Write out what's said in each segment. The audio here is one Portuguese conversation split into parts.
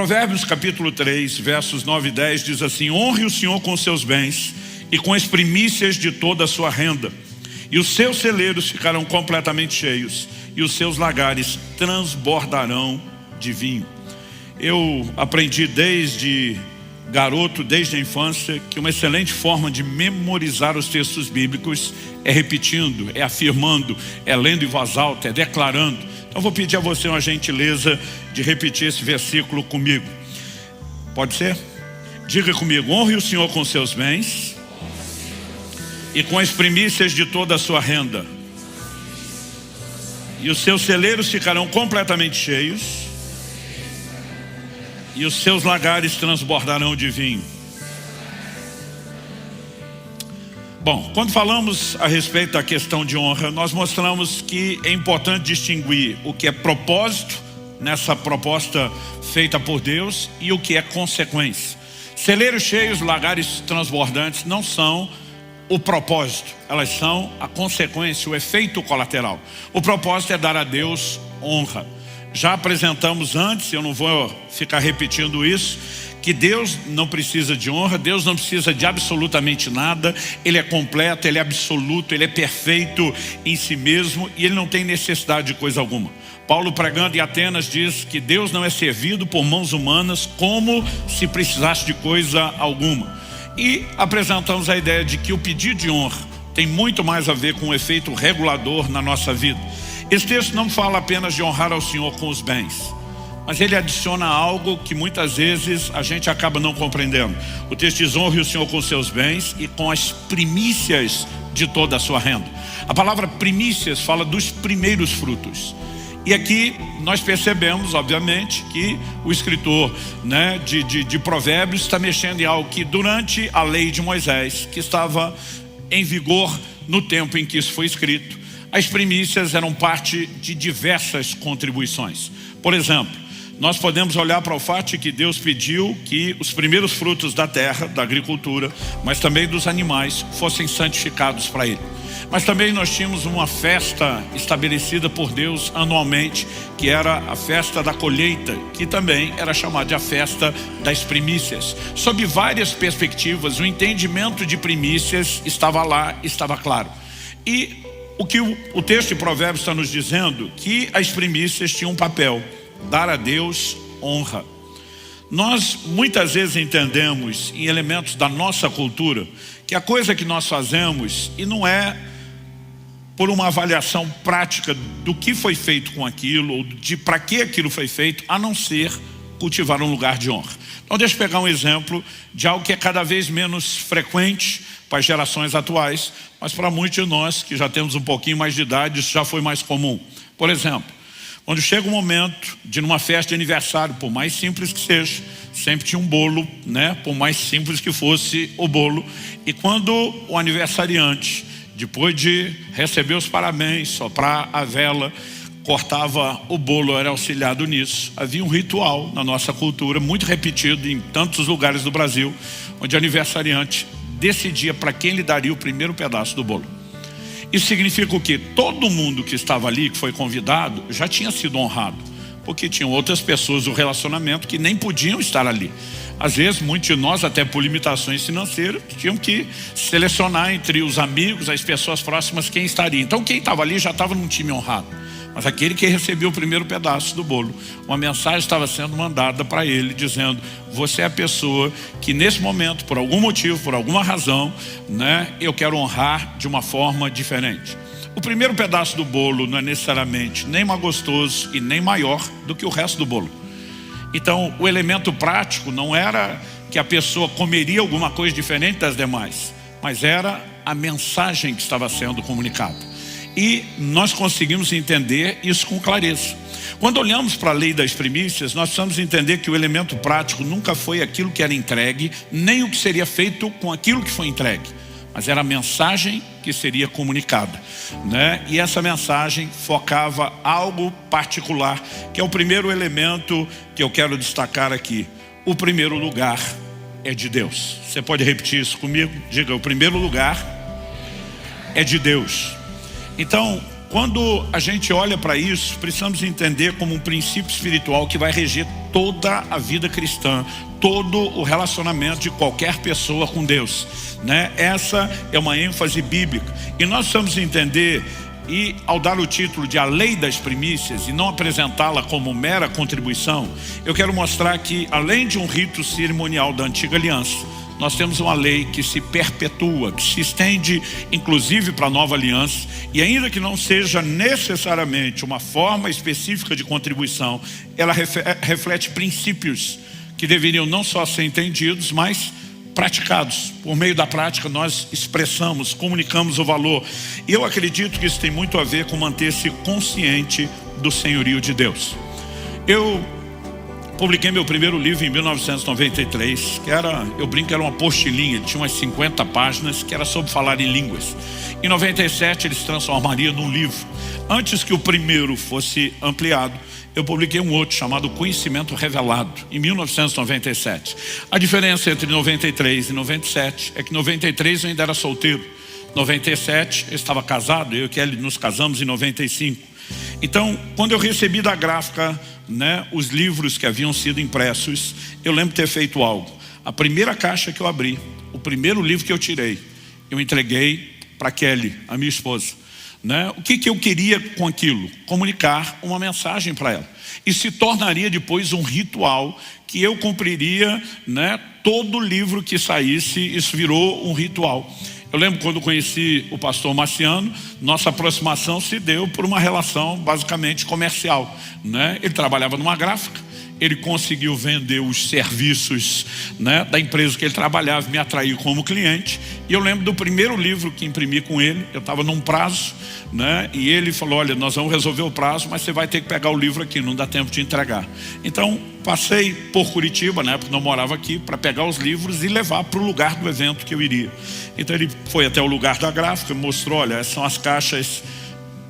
Provérbios capítulo 3, versos 9 e 10 diz assim: honre o Senhor com seus bens e com as primícias de toda a sua renda, e os seus celeiros ficarão completamente cheios, e os seus lagares transbordarão de vinho. Eu aprendi desde garoto, desde a infância, que uma excelente forma de memorizar os textos bíblicos é repetindo, é afirmando, é lendo em voz alta, é declarando. Então vou pedir a você uma gentileza de repetir esse versículo comigo. Pode ser? Diga comigo: honre o Senhor com seus bens e com as primícias de toda a sua renda, e os seus celeiros ficarão completamente cheios, e os seus lagares transbordarão de vinho. Bom, quando falamos a respeito da questão de honra, nós mostramos que é importante distinguir o que é propósito nessa proposta feita por Deus e o que é consequência. Celeiros cheios, lagares transbordantes não são o propósito, elas são a consequência, o efeito colateral. O propósito é dar a Deus honra. Já apresentamos antes, eu não vou ficar repetindo isso, que Deus não precisa de honra, Deus não precisa de absolutamente nada, Ele é completo, Ele é absoluto, Ele é perfeito em si mesmo e Ele não tem necessidade de coisa alguma. Paulo, pregando em Atenas, diz que Deus não é servido por mãos humanas como se precisasse de coisa alguma. E apresentamos a ideia de que o pedido de honra tem muito mais a ver com o efeito regulador na nossa vida. Esse texto não fala apenas de honrar ao Senhor com os bens, mas ele adiciona algo que muitas vezes a gente acaba não compreendendo. O texto diz: honre o Senhor com seus bens e com as primícias de toda a sua renda. A palavra primícias fala dos primeiros frutos. E aqui nós percebemos, obviamente, que o escritor, de Provérbios está mexendo em algo que durante a lei de Moisés, que estava em vigor no tempo em que isso foi escrito, as primícias eram parte de diversas contribuições. Por exemplo, nós podemos olhar para o fato de que Deus pediu que os primeiros frutos da terra, da agricultura, mas também dos animais, fossem santificados para Ele. Mas também nós tínhamos uma festa estabelecida por Deus anualmente, que era a festa da colheita, que também era chamada de a festa das primícias. Sob várias perspectivas, o entendimento de primícias estava lá, estava claro. E o que o texto de Provérbios está nos dizendo, que as primícias tinham um papel: dar a Deus honra. Nós muitas vezes entendemos em elementos da nossa cultura que a coisa que nós fazemos, e não é por uma avaliação prática do que foi feito com aquilo, ou de para que aquilo foi feito, a não ser cultivar um lugar de honra. Então deixa eu pegar um exemplo de algo que é cada vez menos frequente para as gerações atuais, mas para muitos de nós que já temos um pouquinho mais de idade, isso já foi mais comum. Por exemplo, quando chega o momento de numa festa de aniversário, por mais simples que seja, sempre tinha um bolo, por mais simples que fosse o bolo. E quando o aniversariante, depois de receber os parabéns, soprar a vela, cortava o bolo, era auxiliado nisso. Havia um ritual na nossa cultura, muito repetido em tantos lugares do Brasil, onde o aniversariante decidia para quem lhe daria o primeiro pedaço do bolo. Isso significa o quê? Todo mundo que estava ali, que foi convidado, já tinha sido honrado, porque tinham outras pessoas do relacionamento que nem podiam estar ali. Às vezes, muitos de nós, até por limitações financeiras, tinham que selecionar entre os amigos, as pessoas próximas, quem estaria. Então quem estava ali já estava num time honrado. Mas aquele que recebeu o primeiro pedaço do bolo, uma mensagem estava sendo mandada para ele, dizendo: você é a pessoa que nesse momento, por algum motivo, por alguma razão, eu quero honrar de uma forma diferente. O primeiro pedaço do bolo não é necessariamente nem mais gostoso e nem maior do que o resto do bolo. Então o elemento prático não era que a pessoa comeria alguma coisa diferente das demais, mas era a mensagem que estava sendo comunicada. E nós conseguimos entender isso com clareza. Quando olhamos para a lei das primícias, nós precisamos entender que o elemento prático nunca foi aquilo que era entregue, nem o que seria feito com aquilo que foi entregue, mas era a mensagem que seria comunicada, E essa mensagem focava algo particular, que é o primeiro elemento que eu quero destacar aqui. O primeiro lugar é de Deus. Você pode repetir isso comigo? Diga: o primeiro lugar é de Deus. Então, Quando a gente olha para isso, precisamos entender como um princípio espiritual que vai reger toda a vida cristã, todo o relacionamento de qualquer pessoa com Deus, né? Essa é uma ênfase bíblica. E nós precisamos entender, e ao dar o título de A Lei das Primícias e não apresentá-la como mera contribuição, eu quero mostrar que, além de um rito cerimonial da antiga aliança, nós temos uma lei que se perpetua, que se estende inclusive para a nova aliança, e ainda que não seja necessariamente uma forma específica de contribuição, ela reflete princípios que deveriam não só ser entendidos, mas praticados. Por meio da prática nós expressamos, comunicamos o valor. E eu acredito que isso tem muito a ver com manter-se consciente do senhorio de Deus. Eu publiquei meu primeiro livro em 1993, que era, eu brinco, era uma apostilinha, tinha umas 50 páginas, que era sobre falar em línguas. Em 97 ele se transformaria num livro. Antes que o primeiro fosse ampliado, eu publiquei um outro chamado Conhecimento Revelado, em 1997. A diferença entre 93 e 97 é que em 93 eu ainda era solteiro. Em 97 eu estava casado, eu e Kelly nos casamos em 95. Então, quando eu recebi da gráfica, né, os livros que haviam sido impressos, eu lembro ter feito algo. A primeira caixa que eu abri, o primeiro livro que eu tirei, eu entreguei para Kelly, a minha esposa, né? O que eu queria com aquilo? Comunicar uma mensagem para ela. E se tornaria depois um ritual que eu cumpriria, né? Todo livro que saísse, isso virou um ritual. Eu lembro quando conheci o pastor Marciano, nossa aproximação se deu por uma relação basicamente comercial, né? Ele trabalhava numa gráfica, ele conseguiu vender os serviços, né, da empresa que ele trabalhava, me atraiu como cliente. E eu lembro do primeiro livro que imprimi com ele, eu estava num prazo, né, e ele falou: olha, nós vamos resolver o prazo, mas você vai ter que pegar o livro aqui, não dá tempo de entregar. Então passei por Curitiba, na época não morava aqui, para pegar os livros e levar para o lugar do evento que eu iria. Então ele foi até o lugar da gráfica, mostrou: olha, essas são as caixas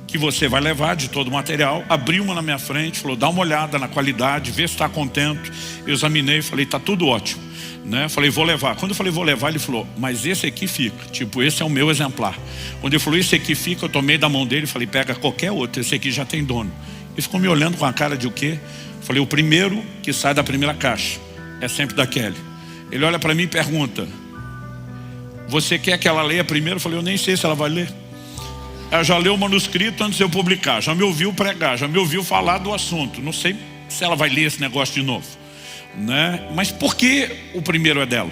que você vai levar de todo o material. Abriu uma na minha frente, falou: dá uma olhada na qualidade, vê se está contente. Eu examinei e falei: está tudo ótimo, né? Falei: vou levar. Quando eu falei: vou levar, ele falou: mas esse aqui fica, tipo, esse é o meu exemplar. Quando ele falou: esse aqui fica, eu tomei da mão dele e falei: pega qualquer outro, esse aqui já tem dono. Ele ficou me olhando com a cara de o quê? Falei: o primeiro que sai da primeira caixa é sempre da Kelly. Ele olha para mim e pergunta: você quer que ela leia primeiro? Eu falei: eu nem sei se ela vai ler. Ela já leu o manuscrito antes de eu publicar, já me ouviu pregar, já me ouviu falar do assunto. Não sei se ela vai ler esse negócio de novo, né? Mas por que o primeiro é dela,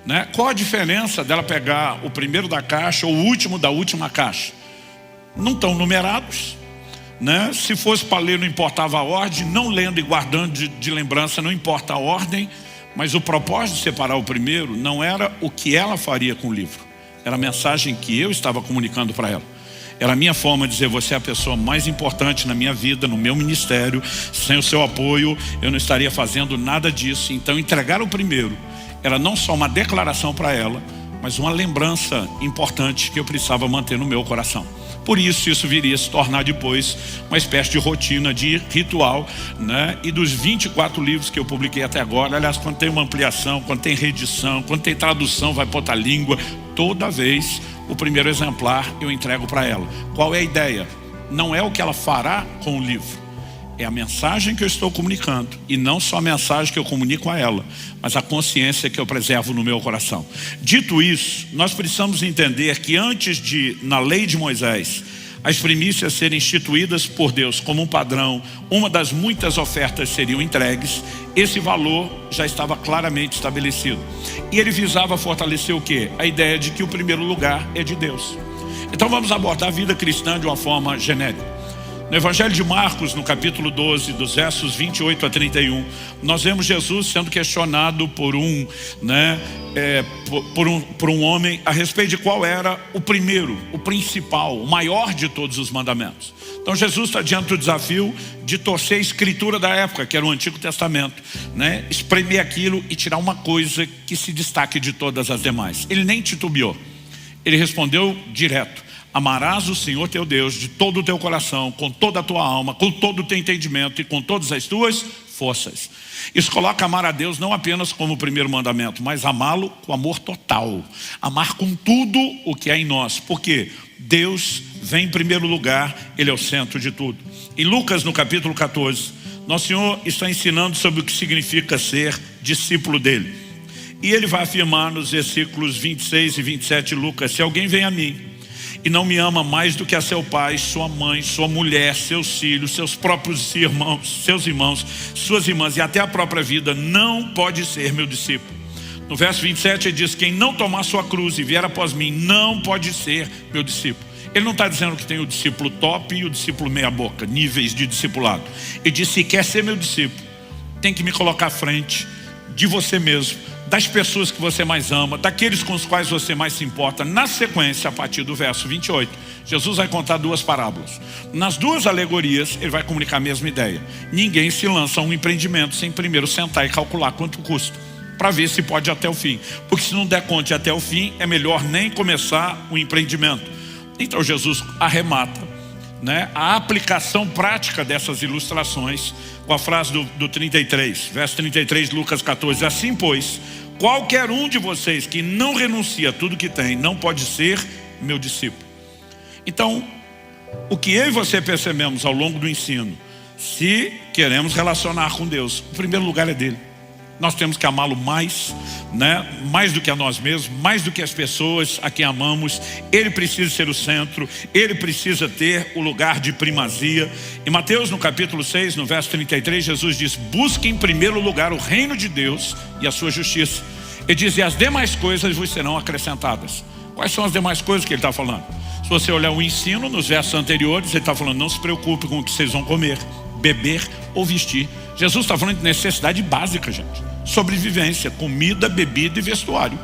né? Qual a diferença dela pegar o primeiro da caixa ou o último da última caixa? Não estão numerados, né? Se fosse para ler não importava a ordem, não lendo e guardando de lembrança não importa a ordem. Mas o propósito de separar o primeiro não era o que ela faria com o livro, era a mensagem que eu estava comunicando para ela. Era a minha forma de dizer: você é a pessoa mais importante na minha vida, no meu ministério. Sem o seu apoio eu não estaria fazendo nada disso. Então entregar o primeiro era não só uma declaração para ela, mas uma lembrança importante que eu precisava manter no meu coração. Por isso viria a se tornar depois uma espécie de rotina, de ritual, né? E dos 24 livros que eu publiquei até agora, aliás, quando tem uma ampliação, quando tem reedição, quando tem tradução, vai para outra língua, toda vez o primeiro exemplar eu entrego para ela. Qual é a ideia? Não é o que ela fará com o livro, é a mensagem que eu estou comunicando. E não só a mensagem que eu comunico a ela, mas a consciência que eu preservo no meu coração. Dito isso, nós precisamos entender que antes de, na lei de Moisés, as primícias serem instituídas por Deus como um padrão, uma das muitas ofertas seriam entregues, esse valor já estava claramente estabelecido. E ele visava fortalecer o quê? A ideia de que o primeiro lugar é de Deus. Então vamos abordar a vida cristã de uma forma genérica. No Evangelho de Marcos, no capítulo 12, dos versos 28 a 31, nós vemos Jesus sendo questionado por um homem a respeito de qual era o primeiro, o principal, o maior de todos os mandamentos. Então Jesus está diante do desafio de torcer a escritura da época, que era o Antigo Testamento, né? Espremer aquilo e tirar uma coisa que se destaque de todas as demais. Ele nem titubeou, ele respondeu direto: amarás o Senhor teu Deus de todo o teu coração, com toda a tua alma, com todo o teu entendimento e com todas as tuas forças. Isso coloca amar a Deus não apenas como o primeiro mandamento, mas amá-lo com amor total. Amar com tudo o que é em nós. Por quê? Deus vem em primeiro lugar, Ele é o centro de tudo. Em Lucas, no capítulo 14, Nosso Senhor está ensinando sobre o que significa ser discípulo dele. E Ele vai afirmar nos versículos 26 e 27 de Lucas: se alguém vem a mim e não me ama mais do que a seu pai, sua mãe, sua mulher, seus filhos, seus próprios irmãos, seus irmãos, suas irmãs e até a própria vida, não pode ser meu discípulo. No verso 27 ele diz: quem não tomar sua cruz e vier após mim, não pode ser meu discípulo. Ele não está dizendo que tem o discípulo top e o discípulo meia boca, níveis de discipulado. Ele diz: se quer ser meu discípulo, tem que me colocar à frente de você mesmo, das pessoas que você mais ama, daqueles com os quais você mais se importa. Na sequência, a partir do verso 28, Jesus vai contar duas parábolas. Nas duas alegorias, ele vai comunicar a mesma ideia. Ninguém se lança a um empreendimento sem primeiro sentar e calcular quanto custa, para ver se pode ir até o fim. Porque se não der conta de ir até o fim, é melhor nem começar o empreendimento. Então Jesus arremata, né, a aplicação prática dessas ilustrações com a frase do 33, verso 33 de Lucas 14: assim pois, qualquer um de vocês que não renuncia a tudo que tem, não pode ser meu discípulo. Então, o que eu e você percebemos ao longo do ensino, se queremos relacionar com Deus, o primeiro lugar é dele. Nós temos que amá-lo mais, né? Mais do que a nós mesmos, mais do que as pessoas a quem amamos. Ele precisa ser o centro, ele precisa ter o lugar de primazia. Em Mateus, no capítulo 6, no verso 33, Jesus diz: busque em primeiro lugar o reino de Deus e a sua justiça. Ele diz: e as demais coisas vos serão acrescentadas. Quais são as demais coisas que ele está falando? Se você olhar o ensino nos versos anteriores, ele está falando: não se preocupe com o que vocês vão comer, beber ou vestir. Jesus está falando de necessidade básica, gente. Sobrevivência, comida, bebida e vestuário.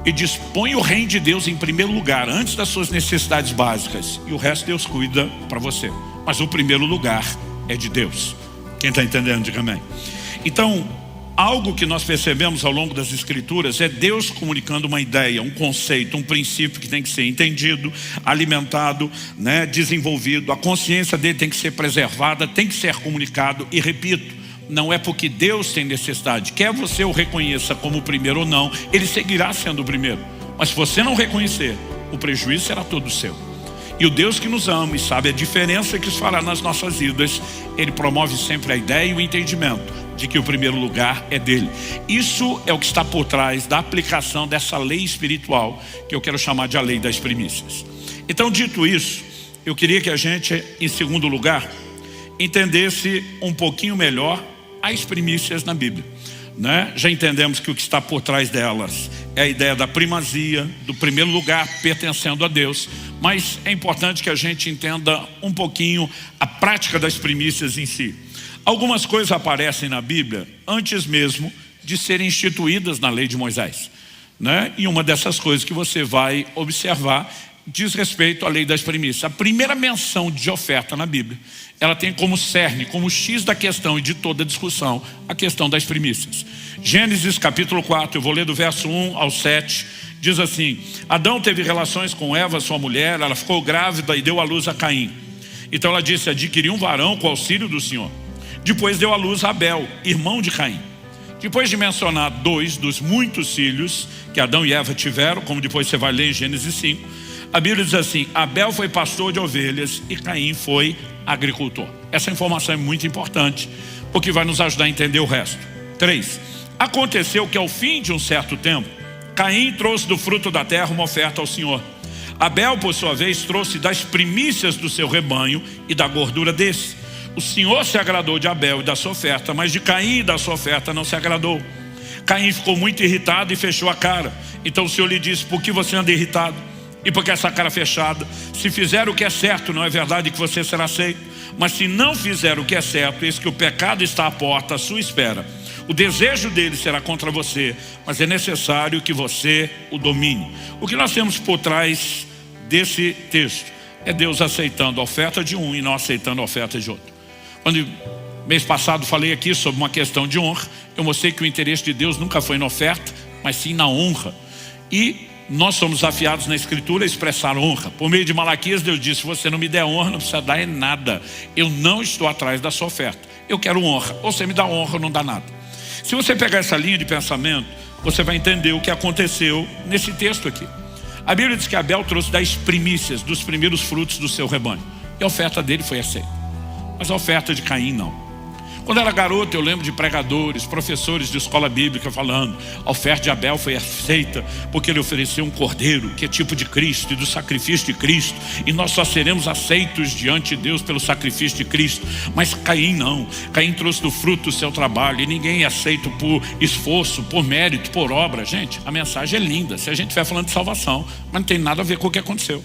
E diz: põe o reino de Deus em primeiro lugar, antes das suas necessidades básicas, e o resto Deus cuida para você. Mas o primeiro lugar é de Deus. Quem está entendendo, diga amém. Então, algo que nós percebemos ao longo das escrituras é Deus comunicando uma ideia, um conceito, um princípio que tem que ser entendido, alimentado, né, desenvolvido. A consciência dele tem que ser preservada, tem que ser comunicado. E repito, não é porque Deus tem necessidade, quer você o reconheça como o primeiro ou não, ele seguirá sendo o primeiro. Mas se você não reconhecer, o prejuízo será todo seu. E o Deus que nos ama e sabe a diferença que isso fará nas nossas vidas, ele promove sempre a ideia e o entendimento de que o primeiro lugar é dele. Isso é o que está por trás da aplicação dessa lei espiritual, que eu quero chamar de a lei das primícias. Então, dito isso, eu queria que a gente, em segundo lugar, entendesse um pouquinho melhor as primícias na Bíblia, né? Já entendemos que o que está por trás delas é a ideia da primazia, do primeiro lugar pertencendo a Deus. Mas é importante que a gente entenda um pouquinho a prática das primícias em si. Algumas coisas aparecem na Bíblia antes mesmo de serem instituídas na lei de Moisés, né? E uma dessas coisas que você vai observar diz respeito à lei das primícias. A primeira menção de oferta na Bíblia, ela tem como cerne, como X da questão e de toda a discussão, a questão das primícias. Gênesis capítulo 4, eu vou ler do verso 1 ao 7, diz assim: Adão teve relações com Eva, sua mulher, ela ficou grávida e deu à luz a Caim. Então ela disse: adquiri um varão com o auxílio do Senhor. Depois deu à luz a Abel, irmão de Caim. Depois de mencionar dois dos muitos filhos que Adão e Eva tiveram, como depois você vai ler em Gênesis 5, a Bíblia diz assim: Abel foi pastor de ovelhas e Caim foi agricultor. Essa informação é muito importante, porque vai nos ajudar a entender o resto. 3. Aconteceu que ao fim de um certo tempo, Caim trouxe do fruto da terra uma oferta ao Senhor. Abel, por sua vez, trouxe das primícias do seu rebanho e da gordura desse. O Senhor se agradou de Abel e da sua oferta, mas de Caim e da sua oferta não se agradou. Caim ficou muito irritado e fechou a cara. Então o Senhor lhe disse: por que você anda irritado? E por que essa cara fechada? Se fizer o que é certo, não é verdade que você será aceito? Mas se não fizer o que é certo, eis que o pecado está à porta, à sua espera. O desejo dele será contra você, mas é necessário que você o domine. O que nós temos por trás desse texto é Deus aceitando a oferta de um e não aceitando a oferta de outro. Quando mês passado falei aqui sobre uma questão de honra, eu mostrei que o interesse de Deus nunca foi na oferta, mas sim na honra. E nós somos desafiados na Escritura a expressar honra. Por meio de Malaquias, Deus disse: se você não me der honra, não precisa dar nada. Eu não estou atrás da sua oferta. Eu quero honra. Ou você me dá honra ou não dá nada. Se você pegar essa linha de pensamento, você vai entender o que aconteceu nesse texto aqui. A Bíblia diz que Abel trouxe 10 primícias dos primeiros frutos do seu rebanho. E a oferta dele foi aceita. Mas a oferta de Caim não. Quando era garoto, eu lembro de pregadores, professores de escola bíblica falando: a oferta de Abel foi aceita porque ele ofereceu um cordeiro, que é tipo de Cristo e do sacrifício de Cristo, e nós só seremos aceitos diante de Deus pelo sacrifício de Cristo. Mas Caim não. Caim trouxe do fruto do seu trabalho, e ninguém é aceito por esforço, por mérito, por obra. Gente, a mensagem é linda se a gente estiver falando de salvação, mas não tem nada a ver com o que aconteceu.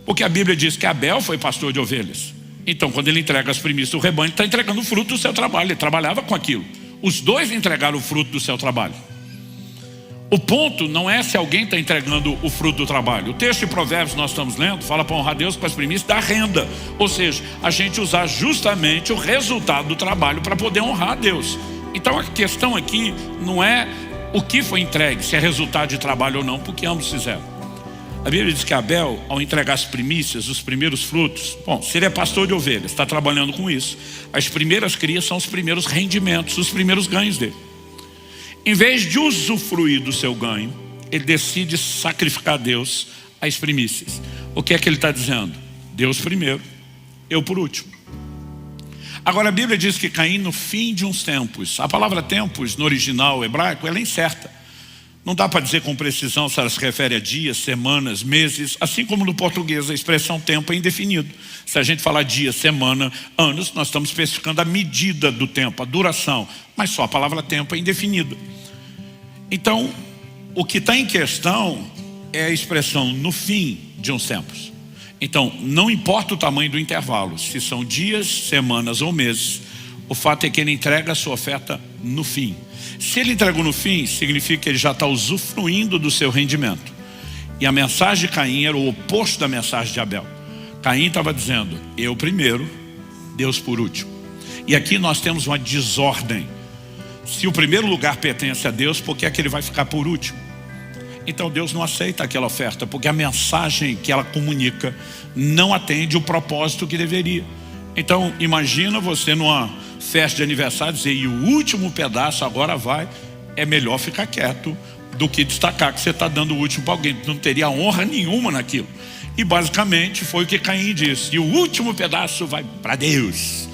Porque a Bíblia diz que Abel foi pastor de ovelhas. Então, quando ele entrega as primícias do rebanho, ele está entregando o fruto do seu trabalho. Ele trabalhava com aquilo. Os dois entregaram o fruto do seu trabalho. O ponto não é se alguém está entregando o fruto do trabalho. O texto de Provérbios nós estamos lendo fala para honrar Deus com as primícias da renda. Ou seja, a gente usar justamente o resultado do trabalho para poder honrar a Deus. Então a questão aqui não é o que foi entregue, se é resultado de trabalho ou não, porque ambos fizeram. A Bíblia diz que Abel, ao entregar as primícias, os primeiros frutos, bom, se ele é pastor de ovelhas, está trabalhando com isso, as primeiras crias são os primeiros rendimentos, os primeiros ganhos dele. Em vez de usufruir do seu ganho, ele decide sacrificar a Deus as primícias. O que é que ele está dizendo? Deus primeiro, eu por último. Agora a Bíblia diz que Caim, no fim de uns tempos, a palavra tempos no original hebraico, ela é incerta. Não dá para dizer com precisão se ela se refere a dias, semanas, meses, assim como no português a expressão tempo é indefinido. Se a gente falar dia, semana, anos, nós estamos especificando a medida do tempo, a duração, mas só a palavra tempo é indefinida. Então, o que está em questão é a expressão no fim de uns tempos. Então, não importa o tamanho do intervalo, se são dias, semanas ou meses, o fato é que ele entrega a sua oferta no fim. Se ele entregou no fim, significa que ele já está usufruindo do seu rendimento. E a mensagem de Caim era o oposto da mensagem de Abel. Caim estava dizendo, eu primeiro, Deus por último. E aqui nós temos uma desordem. Se o primeiro lugar pertence a Deus, por que é que ele vai ficar por último? Então Deus não aceita aquela oferta, porque a mensagem que ela comunica não atende o propósito que deveria. Então imagina você numa festa de aniversário dizer, e o último pedaço agora vai, é melhor ficar quieto do que destacar que você está dando o último para alguém. Não teria honra nenhuma naquilo. E basicamente foi o que Caim disse, e o último pedaço vai para Deus.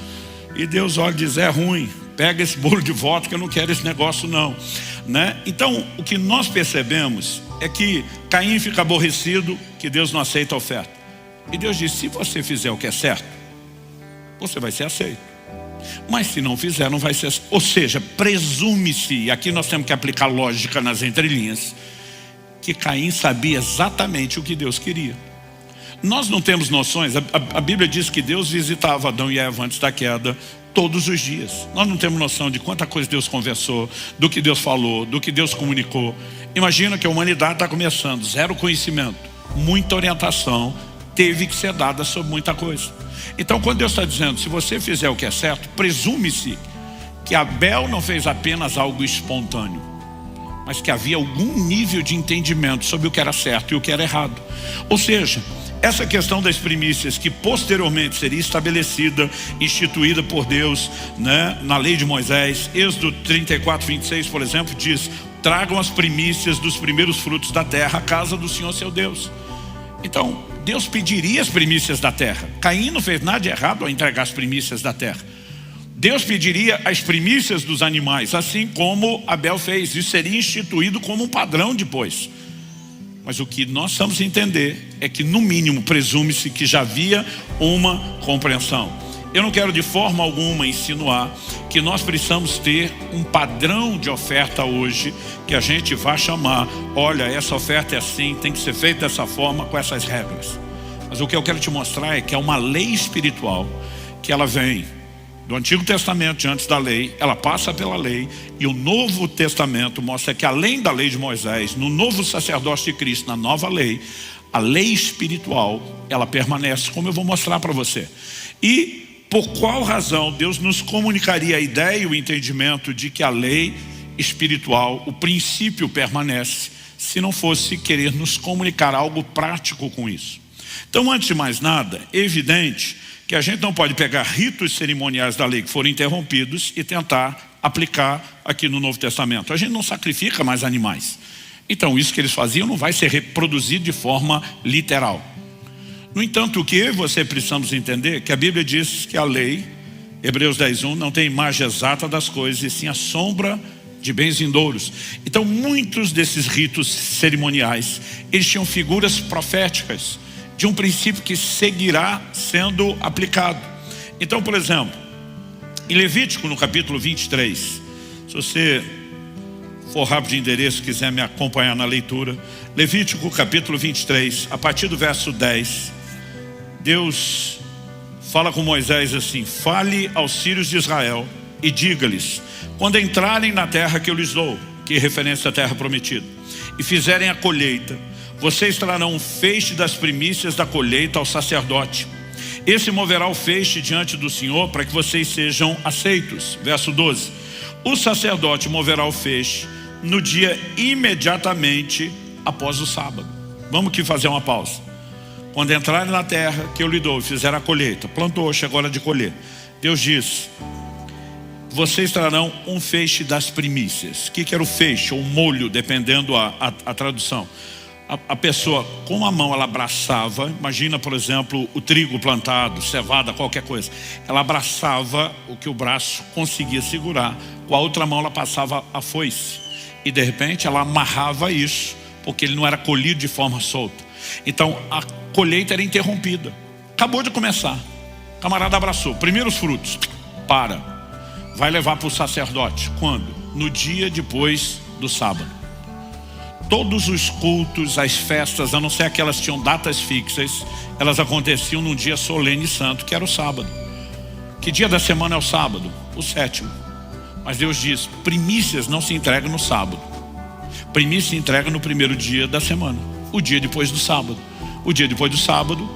E Deus olha e diz, é ruim, pega esse bolo de volta que eu não quero esse negócio não, né? Então o que nós percebemos é que Caim fica aborrecido que Deus não aceita a oferta. E Deus diz, se você fizer o que é certo, você vai ser aceito. Mas se não fizer, não vai ser aceito. Ou seja, presume-se, e aqui nós temos que aplicar lógica nas entrelinhas, que Caim sabia exatamente o que Deus queria. Nós não temos noções, a Bíblia diz que Deus visitava Adão e Eva antes da queda todos os dias. Nós não temos noção de quanta coisa Deus conversou, do que Deus falou, do que Deus comunicou. Imagina que a humanidade está começando, zero conhecimento, muita orientação teve que ser dada sobre muita coisa. Então quando Deus está dizendo, se você fizer o que é certo, presume-se que Abel não fez apenas algo espontâneo, mas que havia algum nível de entendimento sobre o que era certo e o que era errado. Ou seja, essa questão das primícias que posteriormente seria estabelecida, instituída por Deus, né, na lei de Moisés, Êxodo 34, 26, por exemplo, diz, tragam as primícias dos primeiros frutos da terra à casa do Senhor seu Deus. Então, Deus pediria as primícias da terra. Caim não fez nada de errado ao entregar as primícias da terra. Deus pediria as primícias dos animais, assim como Abel fez. Isso seria instituído como um padrão depois. Mas o que nós precisamos entender é que, no mínimo, presume-se que já havia uma compreensão. Eu não quero de forma alguma insinuar que nós precisamos ter um padrão de oferta hoje que a gente vai chamar, olha, essa oferta é assim, tem que ser feita dessa forma, com essas regras. Mas o que eu quero te mostrar é que é uma lei espiritual que ela vem do Antigo Testamento, antes da lei, ela passa pela lei, e o Novo Testamento mostra que, além da lei de Moisés, no novo sacerdócio de Cristo, na nova lei, a lei espiritual, ela permanece, como eu vou mostrar para você. E por qual razão Deus nos comunicaria a ideia e o entendimento de que a lei espiritual, o princípio permanece, se não fosse querer nos comunicar algo prático com isso? Então, antes de mais nada, é evidente que a gente não pode pegar ritos cerimoniais da lei que foram interrompidos e tentar aplicar aqui no Novo Testamento. A gente não sacrifica mais animais. Então isso que eles faziam não vai ser reproduzido de forma literal. No entanto, o que eu e você precisamos entender é que a Bíblia diz que a lei, Hebreus 10:1, não tem imagem exata das coisas, e sim a sombra de bens vindouros. Então muitos desses ritos cerimoniais, eles tinham figuras proféticas de um princípio que seguirá sendo aplicado. Então, por exemplo, em Levítico, no capítulo 23, se você for rápido de endereço, quiser me acompanhar na leitura, Levítico capítulo 23, a partir do verso 10, Deus fala com Moisés assim: fale aos filhos de Israel e diga-lhes, quando entrarem na terra que eu lhes dou, que é referência à terra prometida, e fizerem a colheita, vocês trarão um feixe das primícias da colheita ao sacerdote. Esse moverá o feixe diante do Senhor para que vocês sejam aceitos. Verso 12, o sacerdote moverá o feixe no dia imediatamente após o sábado. Vamos aqui fazer uma pausa. Quando entrarem na terra que eu lhe dou e fizer a colheita, plantou, chegou a hora de colher, Deus diz: vocês trarão um feixe das primícias. O que era o feixe, ou molho, dependendo a tradução? A pessoa com a mão ela abraçava, imagina por exemplo o trigo plantado, cevada, qualquer coisa, ela abraçava o que o braço conseguia segurar, com a outra mão ela passava a foice, e de repente ela amarrava isso, porque ele não era colhido de forma solta. Então a colheita era interrompida, acabou de começar, o camarada abraçou, primeiros frutos, vai levar para o sacerdote. Quando? No dia depois do sábado. Todos os cultos, as festas, a não ser que elas tinham datas fixas, elas aconteciam num dia solene e santo, que era o sábado. Que dia da semana é o sábado? O 7º. Mas Deus diz, primícias não se entregam no sábado. Primícia se entrega no primeiro dia da semana, o dia depois do sábado. O dia depois do sábado,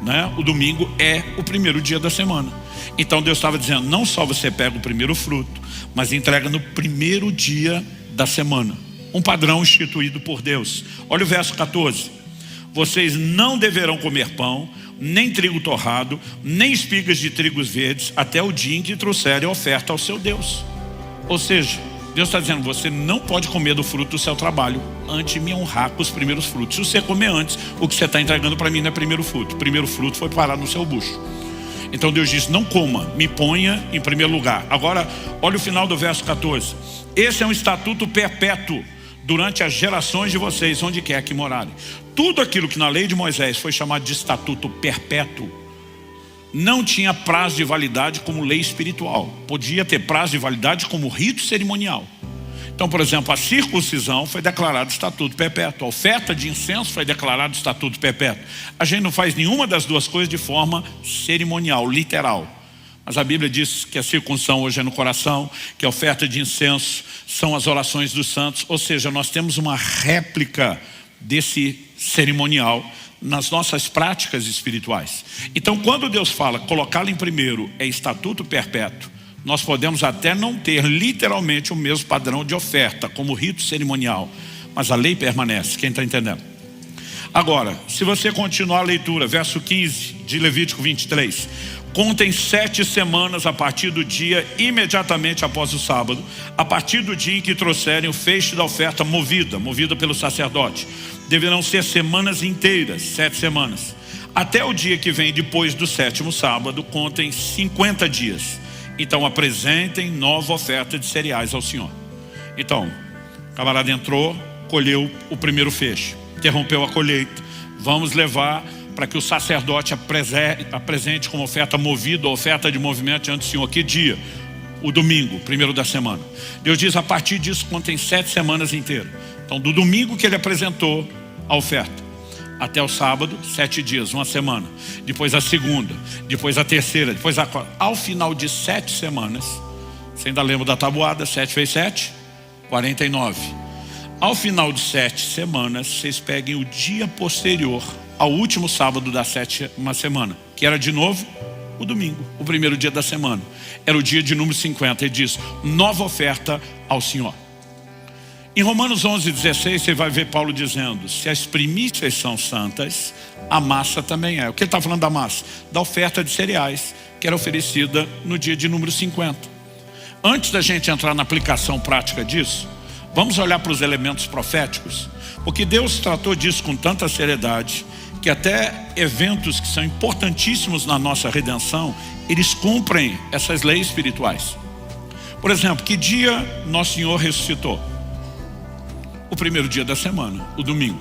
né, o domingo é o primeiro dia da semana. Então Deus estava dizendo, não só você pega o primeiro fruto, mas entrega no primeiro dia da semana. Um padrão instituído por Deus. Olha o verso 14. Vocês não deverão comer pão, nem trigo torrado, nem espigas de trigos verdes, até o dia em que trouxerem a oferta ao seu Deus. Ou seja, Deus está dizendo, você não pode comer do fruto do seu trabalho antes de me honrar com os primeiros frutos. Se você comer antes, o que você está entregando para mim não é primeiro fruto. O primeiro fruto foi parar no seu bucho. Então Deus diz, não coma, me ponha em primeiro lugar. Agora, olha o final do verso 14. Esse é um estatuto perpétuo durante as gerações de vocês, onde quer que morarem. Tudo aquilo que na lei de Moisés foi chamado de estatuto perpétuo, não tinha prazo de validade como lei espiritual. Podia ter prazo de validade como rito cerimonial. Então, por exemplo, a circuncisão foi declarado estatuto perpétuo. A oferta de incenso foi declarado estatuto perpétuo. A gente não faz nenhuma das duas coisas de forma cerimonial, literal. Mas a Bíblia diz que a circuncisão hoje é no coração, que a oferta de incenso são as orações dos santos. Ou seja, nós temos uma réplica desse cerimonial nas nossas práticas espirituais. Então, quando Deus fala colocá-lo em primeiro é estatuto perpétuo, nós podemos até não ter literalmente o mesmo padrão de oferta como rito cerimonial, mas a lei permanece. Quem está entendendo? Agora, se você continuar a leitura, verso 15 de Levítico 23, contem 7 semanas a partir do dia imediatamente após o sábado, a partir do dia em que trouxerem o feixe da oferta movida pelo sacerdote. Deverão ser semanas inteiras, 7 semanas. Até o dia que vem depois do 7º sábado, contem 50 dias. Então apresentem nova oferta de cereais ao Senhor. Então, o camarada entrou, colheu o primeiro feixe, interrompeu a colheita. Vamos levar para que o sacerdote apresente como oferta movida, oferta de movimento diante do Senhor. Que dia? O domingo, primeiro da semana. Deus diz, a partir disso contém 7 semanas inteiras. Então do domingo que ele apresentou a oferta até o sábado, 7 dias, uma semana. Depois a segunda, depois a terceira, depois a quarta. Ao final de 7 semanas, você ainda lembra da tabuada? 7 vezes 7? 49. Ao final de 7 semanas, vocês peguem o dia posterior ao último sábado da 7ª semana, que era de novo o domingo, o primeiro dia da semana. Era o dia de número 50, ele diz, nova oferta ao Senhor. Em Romanos 11:16 você vai ver Paulo dizendo, se as primícias são santas, a massa também é. O que ele está falando da massa? Da oferta de cereais, que era oferecida no dia de número 50. Antes da gente entrar na aplicação prática disso, Vamos olhar para os elementos proféticos, porque Deus tratou disso com tanta seriedade, que até eventos que são importantíssimos na nossa redenção, eles cumprem essas leis espirituais. Por exemplo, que dia Nosso Senhor ressuscitou? O primeiro dia da semana, o domingo.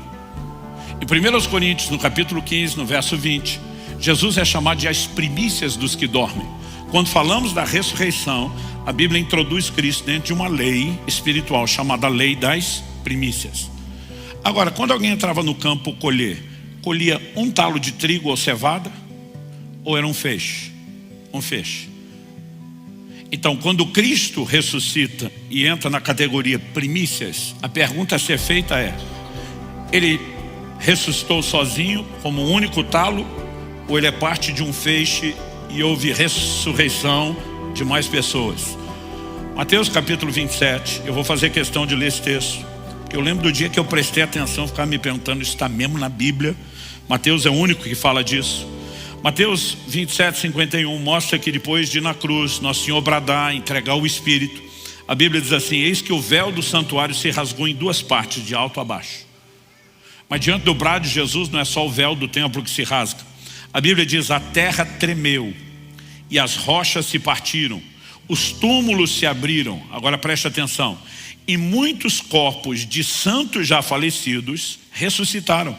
Em 1 Coríntios, no capítulo 15, no verso 20, Jesus é chamado de as primícias dos que dormem. Quando falamos da ressurreição, a Bíblia introduz Cristo dentro de uma lei espiritual, chamada lei das primícias. Agora, quando alguém entrava no campo colhia um talo de trigo ou cevada, ou era um feixe? Um feixe. Então, quando Cristo ressuscita e entra na categoria primícias, a pergunta a ser feita é: ele ressuscitou sozinho, como um único talo, ou ele é parte de um feixe e houve ressurreição de mais pessoas? Mateus capítulo 27, eu vou fazer questão de ler esse texto, porque eu lembro do dia que eu prestei atenção, ficava me perguntando, isso está mesmo na Bíblia? Mateus é o único que fala disso. Mateus 27, 51 mostra que depois de ir na cruz, Nosso Senhor bradar, entregar o Espírito, a Bíblia diz assim: eis que o véu do santuário se rasgou em duas partes, de alto a baixo. Mas diante do brado de Jesus não é só o véu do templo que se rasga. A Bíblia diz: a terra tremeu e as rochas se partiram, os túmulos se abriram. Agora preste atenção: e muitos corpos de santos já falecidos ressuscitaram.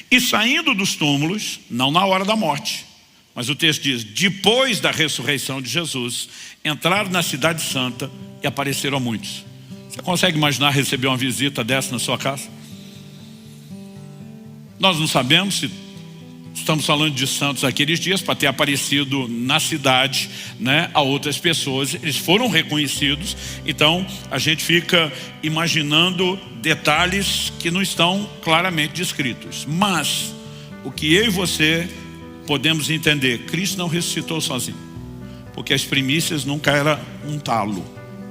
E saindo dos túmulos, não na hora da morte, mas o texto diz, depois da ressurreição de Jesus, entraram na cidade santa e apareceram a muitos. Você consegue imaginar receber uma visita dessa na sua casa? Nós não sabemos se estamos falando de santos aqueles dias, para ter aparecido na cidade, né, a outras pessoas. Eles foram reconhecidos. Então a gente fica imaginando detalhes que não estão claramente descritos. Mas o que eu e você podemos entender: Cristo não ressuscitou sozinho, porque as primícias nunca era um talo,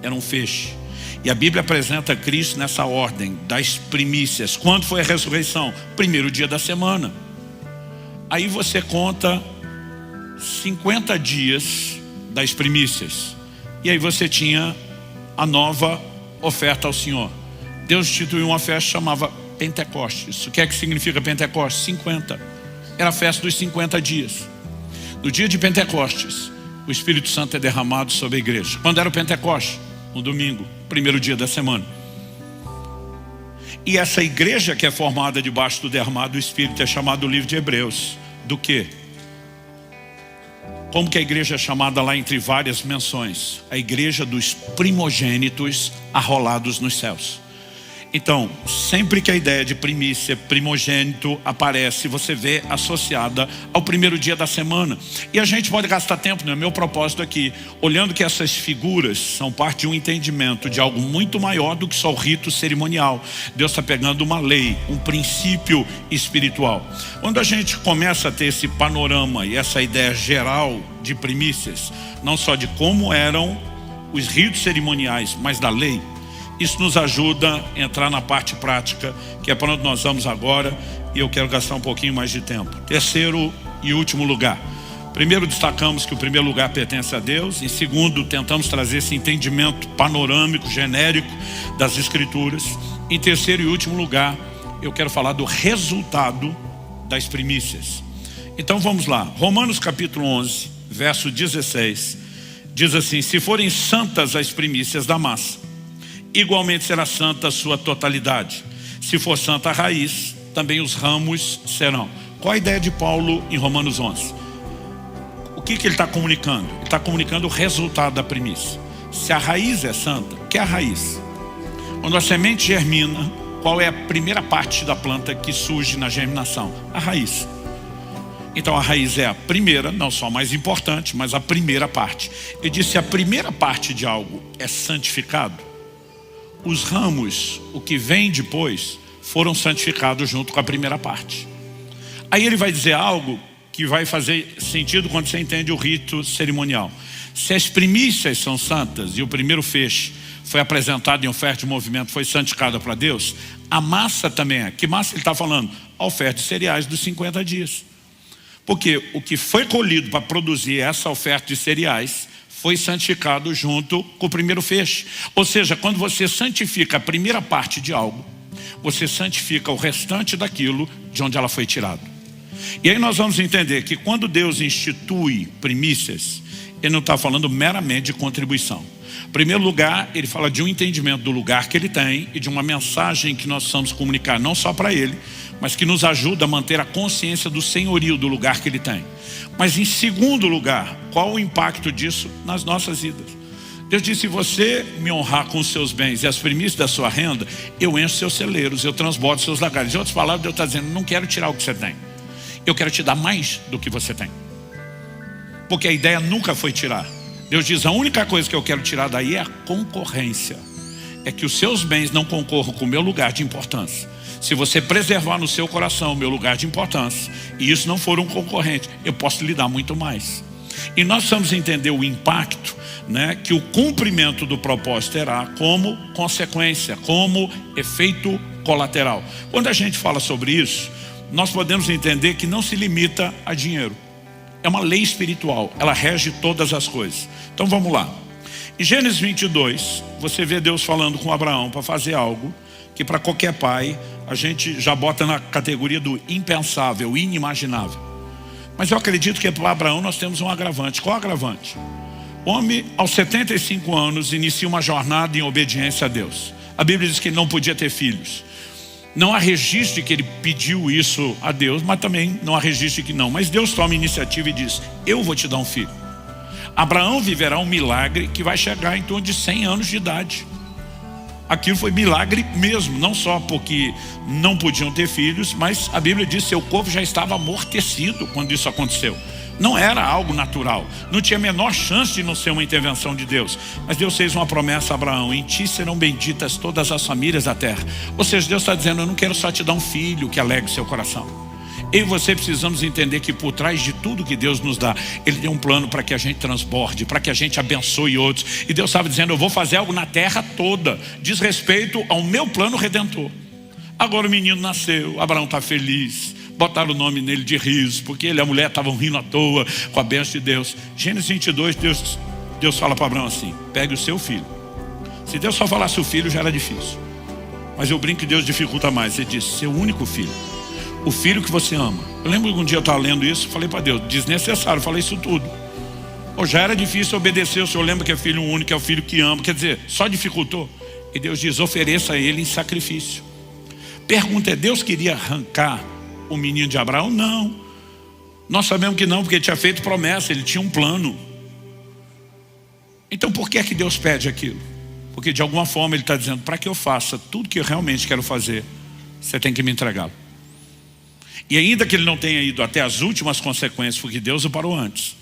era um feixe. E a Bíblia apresenta Cristo nessa ordem das primícias. Quando foi a ressurreição? Primeiro dia da semana. Aí você conta 50 dias das primícias. E aí você tinha a nova oferta ao Senhor. Deus instituiu uma festa que chamava Pentecostes. O que é que significa Pentecostes? 50. Era a festa dos 50 dias. No dia de Pentecostes, o Espírito Santo é derramado sobre a igreja. Quando era o Pentecostes? No domingo, primeiro dia da semana. E essa igreja que é formada debaixo do derramado do Espírito é chamada o livro de Hebreus. Do quê? Como que a igreja é chamada lá entre várias menções? A igreja dos primogênitos arrolados nos céus. Então, sempre que a ideia de primícia, primogênito aparece, você vê associada ao primeiro dia da semana. E a gente pode gastar tempo, não é meu propósito aqui, olhando que essas figuras são parte de um entendimento de algo muito maior do que só o rito cerimonial. Deus está pegando uma lei, um princípio espiritual. Quando a gente começa a ter esse panorama e essa ideia geral de primícias, não só de como eram os ritos cerimoniais, mas da lei, isso nos ajuda a entrar na parte prática, que é para onde nós vamos agora, e eu quero gastar um pouquinho mais de tempo. Terceiro e último lugar. Primeiro, destacamos que o primeiro lugar pertence a Deus. Em segundo, tentamos trazer esse entendimento panorâmico, genérico das Escrituras. Em terceiro e último lugar, eu quero falar do resultado das primícias. Então vamos lá. Romanos capítulo 11, verso 16, diz assim: se forem santas as primícias da massa, igualmente será santa a sua totalidade. Se for santa a raiz, também os ramos serão. Qual a ideia de Paulo em Romanos 11? O que ele está comunicando? Ele está comunicando o resultado da primícia. Se a raiz é santa, o que é a raiz? Quando a semente germina, qual é a primeira parte da planta que surge na germinação? A raiz. Então a raiz é a primeira, não só a mais importante, mas a primeira parte. Ele disse: se a primeira parte de algo é santificado, os ramos, o que vem depois, foram santificados junto com a primeira parte. Aí ele vai dizer algo que vai fazer sentido quando você entende o rito cerimonial. Se as primícias são santas e o primeiro feixe foi apresentado em oferta de movimento, foi santificada para Deus, a massa também é. Que massa ele está falando? A oferta de cereais dos 50 dias. Porque o que foi colhido para produzir essa oferta de cereais foi santificado junto com o primeiro feixe. Ou seja, quando você santifica a primeira parte de algo, você santifica o restante daquilo de onde ela foi tirada. E aí nós vamos entender que quando Deus institui primícias, Ele não está falando meramente de contribuição. Em primeiro lugar, Ele fala de um entendimento do lugar que Ele tem e de uma mensagem que nós precisamos comunicar não só para Ele, mas que nos ajuda a manter a consciência do senhorio do lugar que Ele tem. Mas em segundo lugar, qual o impacto disso nas nossas vidas? Deus disse: se você me honrar com os seus bens e as primícias da sua renda, eu encho seus celeiros, eu transbordo seus lagares. Em outras palavras, Deus está dizendo: não quero tirar o que você tem, eu quero te dar mais do que você tem. Porque a ideia nunca foi tirar. Deus diz: a única coisa que eu quero tirar daí é a concorrência. É que os seus bens não concorram com o meu lugar de importância. Se você preservar no seu coração o meu lugar de importância, e isso não for um concorrente, eu posso lhe dar muito mais. E nós precisamos entender o impacto, né, que o cumprimento do propósito terá como consequência, como efeito colateral. Quando a gente fala sobre isso, nós podemos entender que não se limita a dinheiro. É uma lei espiritual, ela rege todas as coisas. Então vamos lá. Em Gênesis 22, você vê Deus falando com Abraão para fazer algo que para qualquer pai a gente já bota na categoria do impensável, inimaginável. Mas eu acredito que para Abraão nós temos um agravante. Qual agravante? O homem, aos 75 anos, inicia uma jornada em obediência a Deus. A Bíblia diz que ele não podia ter filhos. Não há registro de que ele pediu isso a Deus, mas também não há registro de que não. Mas Deus toma a iniciativa e diz: eu vou te dar um filho. Abraão viverá um milagre que vai chegar em torno de 100 anos de idade. Aquilo foi milagre mesmo, não só porque não podiam ter filhos, mas a Bíblia diz que seu corpo já estava amortecido quando isso aconteceu. Não era algo natural, não tinha a menor chance de não ser uma intervenção de Deus. Mas Deus fez uma promessa a Abraão: em ti serão benditas todas as famílias da terra. Ou seja, Deus está dizendo: eu não quero só te dar um filho que alegre seu coração. Eu e você precisamos entender que por trás de tudo que Deus nos dá, Ele tem um plano para que a gente transborde, para que a gente abençoe outros. E Deus estava dizendo: eu vou fazer algo na terra toda, diz respeito ao meu plano redentor. Agora o menino nasceu, Abraão está feliz. Botaram o nome nele de riso, porque ele e a mulher estavam rindo à toa com a bênção de Deus. Gênesis 22, Deus fala para Abraão assim: pegue o seu filho. Se Deus só falasse o filho já era difícil, mas eu brinco que Deus dificulta mais. Ele diz: seu único filho, o filho que você ama. Eu lembro que um dia eu estava lendo isso, falei para Deus: desnecessário, falei isso tudo. Já era difícil obedecer, o Senhor lembra que é filho único, é o filho que ama. Quer dizer, só dificultou. E Deus diz: ofereça a ele em sacrifício. Pergunta é: Deus queria arrancar o menino de Abraão? Não. Nós sabemos que não, porque ele tinha feito promessa, ele tinha um plano. Então por que é que Deus pede aquilo? Porque de alguma forma Ele está dizendo: para que eu faça tudo que eu realmente quero fazer, você tem que me entregá-lo. E ainda que ele não tenha ido até as últimas consequências, porque Deus o parou antes,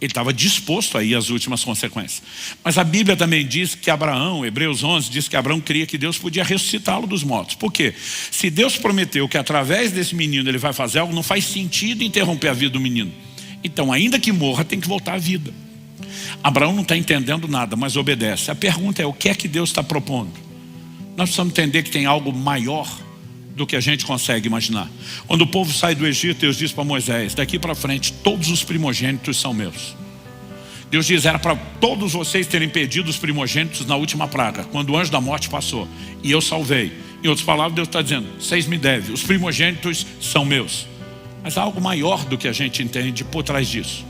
ele estava disposto a ir às últimas consequências. Mas a Bíblia também diz que Abraão, Hebreus 11, diz que Abraão cria que Deus podia ressuscitá-lo dos mortos. Por quê? Se Deus prometeu que através desse menino ele vai fazer algo, não faz sentido interromper a vida do menino. Então, ainda que morra, tem que voltar à vida. Abraão não está entendendo nada, mas obedece. A pergunta é: o que é que Deus está propondo? Nós precisamos entender que tem algo maior do que a gente consegue imaginar. Quando o povo sai do Egito, Deus diz para Moisés: daqui para frente todos os primogênitos são meus. Deus diz: era para todos vocês terem pedido os primogênitos na última praga, quando o anjo da morte passou, e eu salvei. Em outras palavras, Deus está dizendo: vocês me devem, os primogênitos são meus. Mas há algo maior do que a gente entende por trás disso.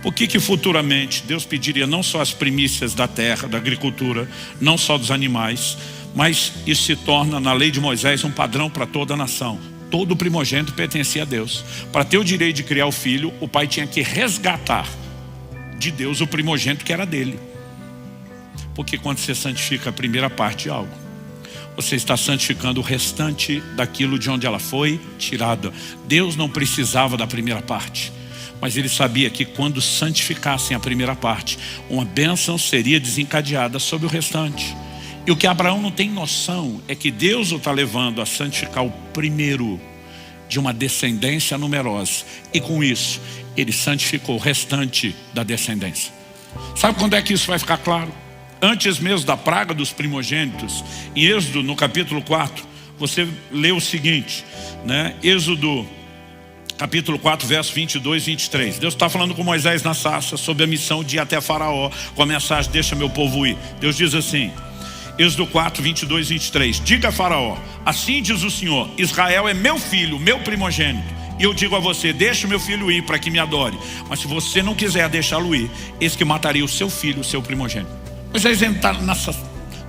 Por que futuramente Deus pediria não só as primícias da terra, da agricultura, não só dos animais, mas isso se torna na lei de Moisés um padrão para toda a nação? Todo primogênito pertencia a Deus. Para ter o direito de criar o filho, o pai tinha que resgatar de Deus o primogênito que era dele. Porque quando você santifica a primeira parte de algo, você está santificando o restante daquilo de onde ela foi tirada. Deus não precisava da primeira parte, mas Ele sabia que quando santificassem a primeira parte, uma bênção seria desencadeada sobre o restante. E o que Abraão não tem noção é que Deus o está levando a santificar o primeiro de uma descendência numerosa. E com isso, Ele santificou o restante da descendência. Sabe quando é que isso vai ficar claro? Antes mesmo da praga dos primogênitos, em Êxodo, no capítulo 4, você lê o seguinte, né? Êxodo capítulo 4, verso 22 e 23. Deus está falando com Moisés na sarça sobre a missão de ir até Faraó com a mensagem: deixa meu povo ir. Deus diz assim, Êxodo 4, 22 e 23. Diga a Faraó: assim diz o Senhor, Israel é meu filho, meu primogênito. E eu digo a você: deixe meu filho ir para que me adore. Mas se você não quiser deixá-lo ir, eis que mataria o seu filho, o seu primogênito. Moisés está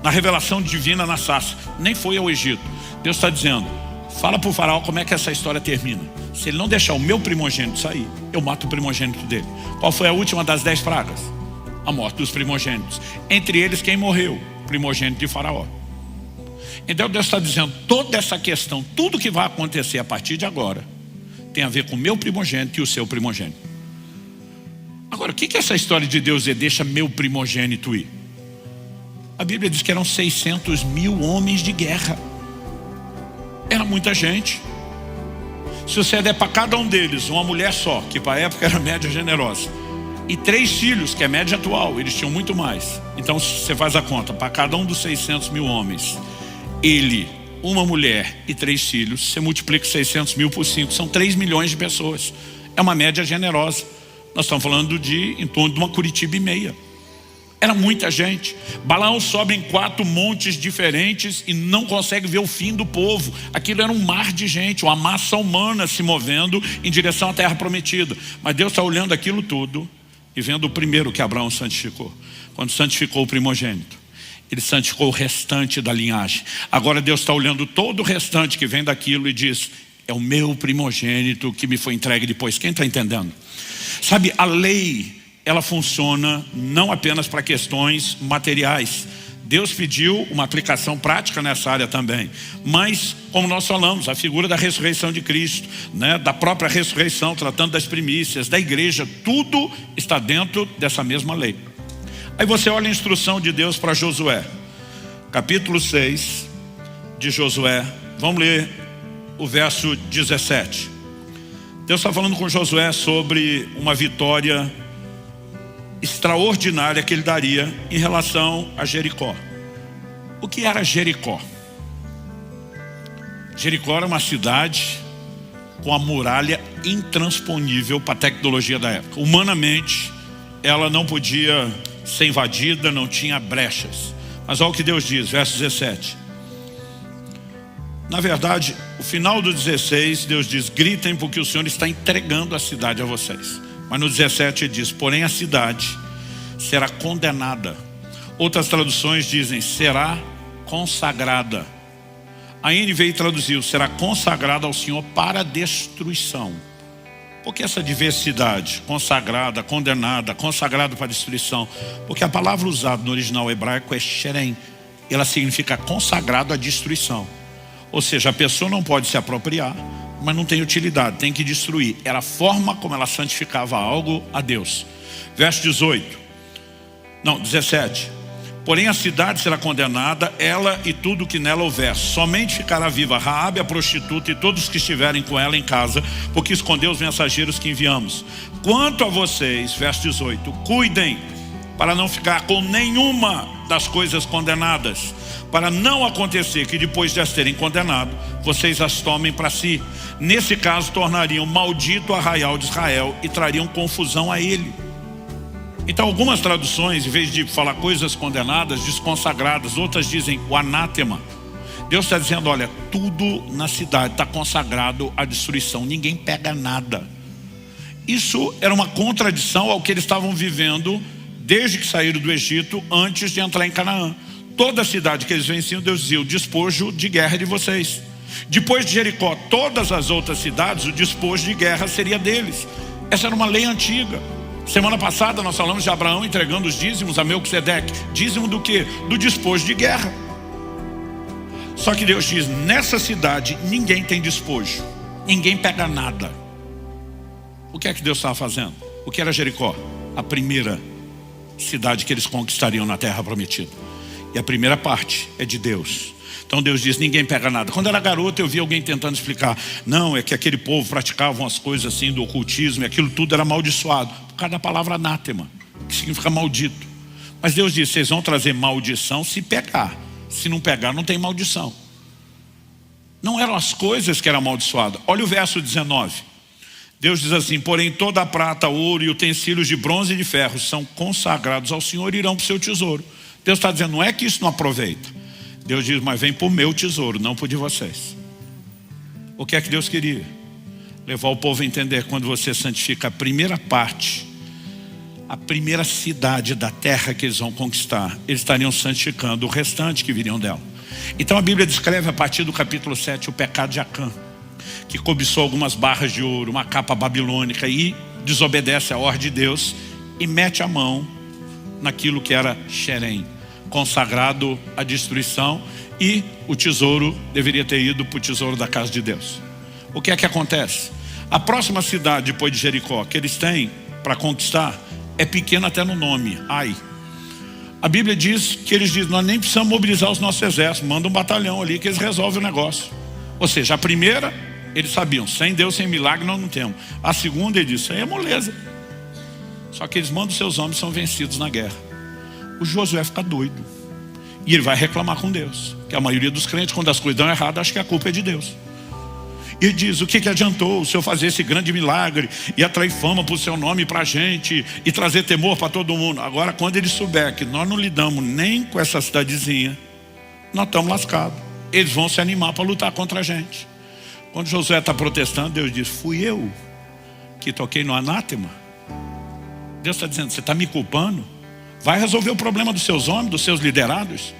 na revelação divina na sarça. Nem foi ao Egito. Deus está dizendo: fala para o faraó como é que essa história termina. Se ele não deixar o meu primogênito sair, eu mato o primogênito dele. Qual foi a última das 10 pragas? A morte dos primogênitos. Entre eles, quem morreu? O primogênito de Faraó. Então Deus está dizendo: toda essa questão, tudo que vai acontecer a partir de agora, tem a ver com o meu primogênito e o seu primogênito. Agora, o que é essa história de Deus dizer: deixa meu primogênito ir? A Bíblia diz que eram 600 mil homens de guerra. Era muita gente. Se você der para cada um deles uma mulher só, que para a época era média generosa, e 3 filhos, que é média atual, eles tinham muito mais. Então você faz a conta: para cada um dos 600 mil homens, ele, uma mulher e 3 filhos, você multiplica 600 mil por 5, são 3 milhões de pessoas. É uma média generosa. Nós estamos falando de em torno de uma Curitiba e meia. Era muita gente. Balaão sobe em 4 montes diferentes e não consegue ver o fim do povo. Aquilo era um mar de gente, uma massa humana se movendo em direção à terra prometida. Mas Deus está olhando aquilo tudo e vendo o primeiro que Abraão santificou. Quando santificou o primogênito, ele santificou o restante da linhagem. Agora Deus está olhando todo o restante que vem daquilo e diz: é o meu primogênito que me foi entregue depois. Quem está entendendo? Sabe, a lei, ela funciona não apenas para questões materiais. Deus pediu uma aplicação prática nessa área também. Mas, como nós falamos, a figura da ressurreição de Cristo, né, da própria ressurreição, tratando das primícias, da igreja, tudo está dentro dessa mesma lei. Aí você olha a instrução de Deus para Josué. Capítulo 6 de Josué. Vamos ler o verso 17. Deus está falando com Josué sobre uma vitória extraordinária que ele daria em relação a Jericó. O que era Jericó? Jericó era uma cidade com a muralha intransponível para a tecnologia da época. Humanamente, ela não podia ser invadida, não tinha brechas. Mas olha o que Deus diz, verso 17. Na verdade, o final do 16, Deus diz: gritem porque o Senhor está entregando a cidade a vocês. Mas no 17 ele diz: porém a cidade será condenada. Outras traduções dizem: será consagrada. A NVI traduziu: será consagrada ao Senhor para destruição. Por que essa diversidade? Consagrada, condenada, consagrada para destruição. Porque a palavra usada no original hebraico é sherem. Ela significa consagrado à destruição. Ou seja, a pessoa não pode se apropriar, mas não tem utilidade, tem que destruir. Era a forma como ela santificava algo a Deus. Verso 17. Porém a cidade será condenada, ela e tudo que nela houver. Somente ficará viva Raabe, a prostituta, e todos que estiverem com ela em casa, porque escondeu os mensageiros que enviamos. Quanto a vocês, verso 18, cuidem para não ficar com nenhuma das coisas condenadas, para não acontecer que depois de as terem condenado, vocês as tomem para si. Nesse caso tornariam maldito o arraial de Israel e trariam confusão a ele. Então algumas traduções, em vez de falar coisas condenadas, diz consagradas. Outras dizem o anátema. Deus está dizendo: olha, tudo na cidade está consagrado à destruição, ninguém pega nada. Isso era uma contradição ao que eles estavam vivendo desde que saíram do Egito, antes de entrar em Canaã. Toda cidade que eles venciam, Deus dizia: o despojo de guerra é de vocês. Depois de Jericó, todas as outras cidades, o despojo de guerra seria deles. Essa era uma lei antiga. Semana passada nós falamos de Abraão entregando os dízimos a Melquisedeque. Dízimo do quê? Do despojo de guerra. Só que Deus diz: nessa cidade ninguém tem despojo, ninguém pega nada. O que é que Deus estava fazendo? O que era Jericó? A primeira cidade que eles conquistariam na terra prometida. E a primeira parte é de Deus. Então Deus diz: ninguém pega nada. Quando eu era garoto, eu vi alguém tentando explicar: não, é que aquele povo praticava umas coisas assim do ocultismo, e aquilo tudo era amaldiçoado, por causa da palavra anátema, que significa maldito. Mas Deus diz: vocês vão trazer maldição se pegar. Se não pegar, não tem maldição. Não eram as coisas que eram amaldiçoadas. Olha o verso 19. Deus diz assim: porém toda a prata, ouro e utensílios de bronze e de ferro são consagrados ao Senhor e irão para o seu tesouro. Deus está dizendo, não é que isso não aproveita. Deus diz, mas vem para o meu tesouro, não para o de vocês. O que é que Deus queria? Levar o povo a entender, quando você santifica a primeira parte, a primeira cidade da terra que eles vão conquistar, eles estariam santificando o restante que viriam dela. Então a Bíblia descreve a partir do capítulo 7 o pecado de Acã, que cobiçou algumas barras de ouro, uma capa babilônica, e desobedece a ordem de Deus e mete a mão naquilo que era Xerém, consagrado à destruição, e o tesouro deveria ter ido para o tesouro da casa de Deus. O que é que acontece? A próxima cidade depois de Jericó que eles têm para conquistar é pequena até no nome, Ai. A Bíblia diz que eles dizem, nós nem precisamos mobilizar os nossos exércitos, manda um batalhão ali que eles resolvem o negócio. Ou seja, a primeira, eles sabiam, sem Deus, sem milagre nós não temos. A segunda, ele disse, isso aí é moleza. Só que eles mandam seus homens, são vencidos na guerra. O Josué fica doido. E ele vai reclamar com Deus. Que a maioria dos crentes, quando as coisas dão errado, acha que a culpa é de Deus. E ele diz, o que adiantou o Senhor fazer esse grande milagre e atrair fama para o seu nome para a gente e trazer temor para todo mundo? Agora, quando ele souber que nós não lidamos nem com essa cidadezinha, nós estamos lascados. Eles vão se animar para lutar contra a gente. Quando Josué está protestando, Deus diz, fui eu que toquei no anátema. Deus está dizendo, você está me culpando? Vai resolver o problema dos seus homens, dos seus liderados.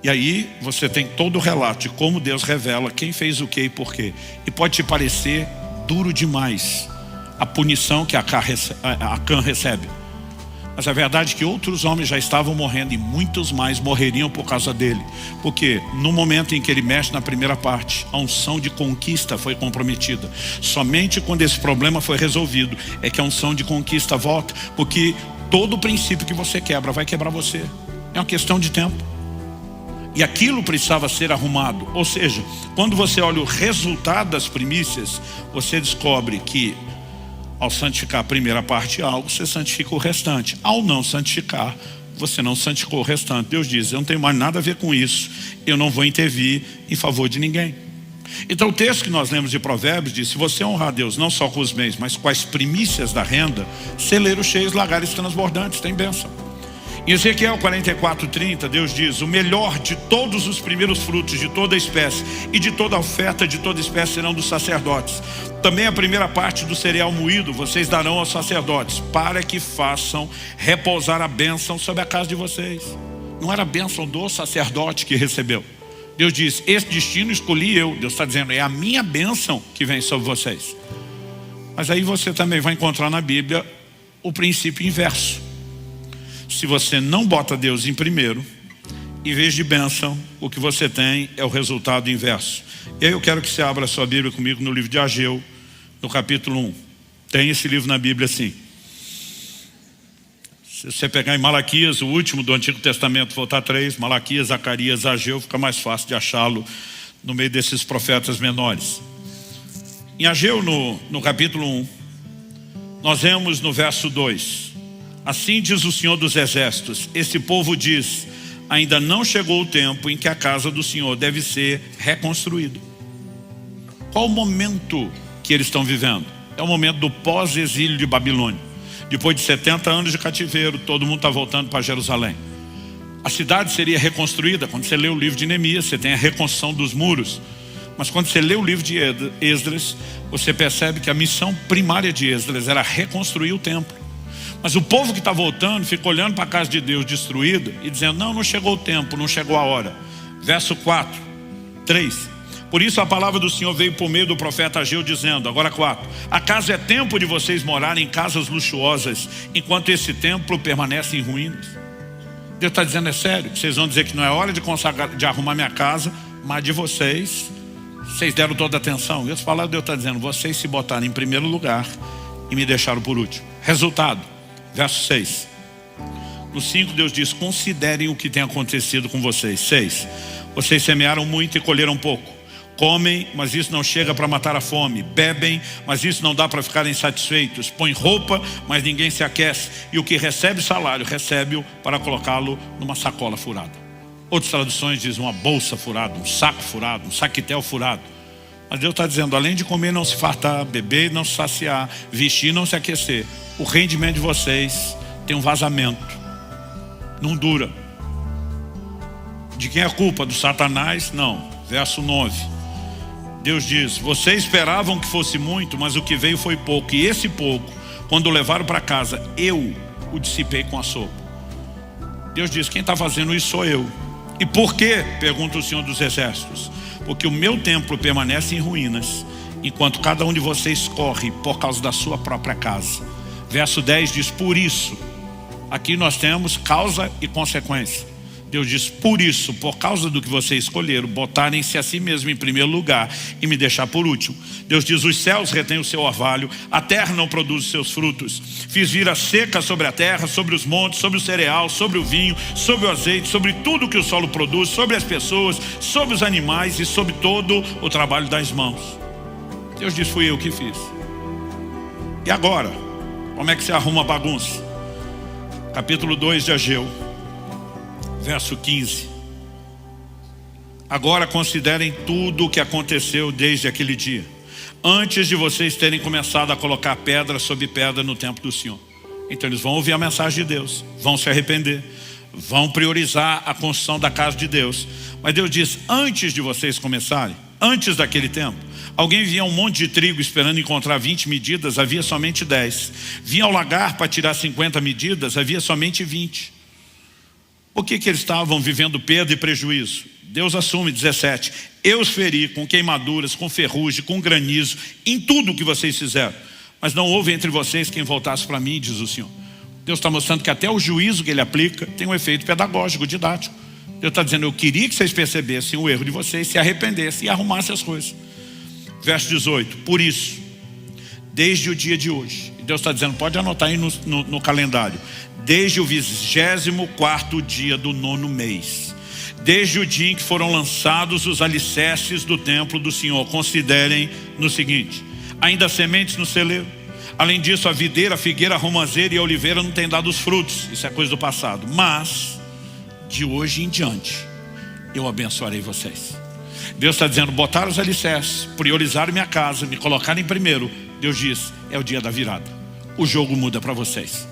E aí você tem todo o relato de como Deus revela quem fez o que e por quê. E pode te parecer duro demais a punição que Acã recebe. Mas a verdade é que outros homens já estavam morrendo e muitos mais morreriam por causa dele. Porque no momento em que ele mexe na primeira parte, a unção de conquista foi comprometida. Somente quando esse problema foi resolvido é que a unção de conquista volta. Porque todo princípio que você quebra vai quebrar você. É uma questão de tempo. E aquilo precisava ser arrumado. Ou seja, quando você olha o resultado das primícias, você descobre que ao santificar a primeira parte de algo, você santifica o restante. Ao não santificar, você não santificou o restante. Deus diz, eu não tenho mais nada a ver com isso. Eu não vou intervir em favor de ninguém. Então o texto que nós lemos de Provérbios diz, se você honrar a Deus não só com os bens, mas com as primícias da renda, celeiros cheios, lagares transbordantes, tem bênção. Em Ezequiel 44:30, Deus diz, o melhor de todos os primeiros frutos de toda espécie e de toda oferta de toda espécie serão dos sacerdotes. Também a primeira parte do cereal moído vocês darão aos sacerdotes, para que façam repousar a bênção sobre a casa de vocês. Não era a bênção do sacerdote que recebeu. Deus diz, esse destino escolhi eu. Deus está dizendo, é a minha bênção que vem sobre vocês. Mas aí você também vai encontrar na Bíblia o princípio inverso. Se você não bota Deus em primeiro, em vez de bênção, o que você tem é o resultado inverso. E aí eu quero que você abra a sua Bíblia comigo no livro de Ageu, no capítulo 1. Tem esse livro na Bíblia assim. Se você pegar em Malaquias, o último do Antigo Testamento, voltar 3, Malaquias, Zacarias, Ageu, fica mais fácil de achá-lo no meio desses profetas menores. Em Ageu, no capítulo 1, nós vemos no verso 2. Assim diz o Senhor dos Exércitos, esse povo diz, ainda não chegou o tempo em que a casa do Senhor deve ser reconstruída. Qual o momento que eles estão vivendo? É o momento do pós-exílio de Babilônia. Depois de 70 anos de cativeiro, todo mundo está voltando para Jerusalém. A cidade seria reconstruída. Quando você lê o livro de Neemias, você tem a reconstrução dos muros. Mas quando você lê o livro de Esdras, você percebe que a missão primária de Esdras era reconstruir o templo. Mas o povo que está voltando fica olhando para a casa de Deus destruída e dizendo, não chegou o tempo, não chegou a hora. Verso 4, 3. Por isso a palavra do Senhor veio por meio do profeta Ageu dizendo, agora 4. Acaso é tempo de vocês morarem em casas luxuosas, enquanto esse templo permanece em ruínas? Deus está dizendo, é sério, vocês vão dizer que não é hora de consagrar, de arrumar minha casa, mas de vocês deram toda a atenção. E essa palavra Deus está dizendo, vocês se botaram em primeiro lugar e me deixaram por último. Resultado, verso 6. No 5 Deus diz, considerem o que tem acontecido com vocês. 6. Vocês semearam muito e colheram pouco. Comem, mas isso não chega para matar a fome. Bebem, mas isso não dá para ficarem satisfeitos. Põem roupa, mas ninguém se aquece. E o que recebe salário, recebe-o para colocá-lo numa sacola furada. Outras traduções dizem uma bolsa furada, um saco furado, um saquitel furado. Mas Deus está dizendo, além de comer, não se fartar, beber, não se saciar, vestir, não se aquecer, o rendimento de vocês tem um vazamento, não dura. De quem é a culpa? Do Satanás? Não. Verso 9. Deus diz, vocês esperavam que fosse muito, mas o que veio foi pouco. E esse pouco, quando o levaram para casa, eu o dissipei com a sopa. Deus diz, quem está fazendo isso sou eu. E por quê? Pergunta o Senhor dos Exércitos. Porque o meu templo permanece em ruínas, enquanto cada um de vocês corre por causa da sua própria casa. Verso 10 diz, por isso, aqui nós temos causa e consequência. Deus diz, por isso, por causa do que vocês escolheram, botarem-se a si mesmo em primeiro lugar e me deixar por último. Deus diz, os céus retêm o seu orvalho, a terra não produz os seus frutos. Fiz vir a seca sobre a terra, sobre os montes, sobre o cereal, sobre o vinho, sobre o azeite, sobre tudo que o solo produz, sobre as pessoas, sobre os animais e sobre todo o trabalho das mãos. Deus diz, fui eu que fiz. E agora, como é que se arruma a bagunça? Capítulo 2 de Ageu. Verso 15. Agora considerem tudo o que aconteceu desde aquele dia, antes de vocês terem começado a colocar pedra sobre pedra no templo do Senhor. Então eles vão ouvir a mensagem de Deus, vão se arrepender, vão priorizar a construção da casa de Deus. Mas Deus diz, antes de vocês começarem, antes daquele tempo, alguém via um monte de trigo esperando encontrar 20 medidas, havia somente 10. Vinha ao lagar para tirar 50 medidas, havia somente 20. Por que eles estavam vivendo perda e prejuízo? Deus assume, 17. Eu os feri com queimaduras, com ferrugem, com granizo, em tudo o que vocês fizeram. Mas não houve entre vocês quem voltasse para mim, diz o Senhor. Deus está mostrando que até o juízo que Ele aplica tem um efeito pedagógico, didático. Deus está dizendo, eu queria que vocês percebessem o erro de vocês, se arrependessem e arrumassem as coisas. Verso 18. Por isso, desde o dia de hoje, Deus está dizendo, pode anotar aí no calendário, desde o 24º dia do 9º mês, desde o dia em que foram lançados os alicerces do templo do Senhor, considerem no seguinte, ainda há sementes no celeiro. Além disso, a videira, a figueira, a romazeira e a oliveira não têm dado os frutos. Isso é coisa do passado. Mas, de hoje em diante, eu abençoarei vocês. Deus está dizendo, botar os alicerces, priorizar minha casa, me colocar em primeiro. Deus diz, é o dia da virada. O jogo muda para vocês.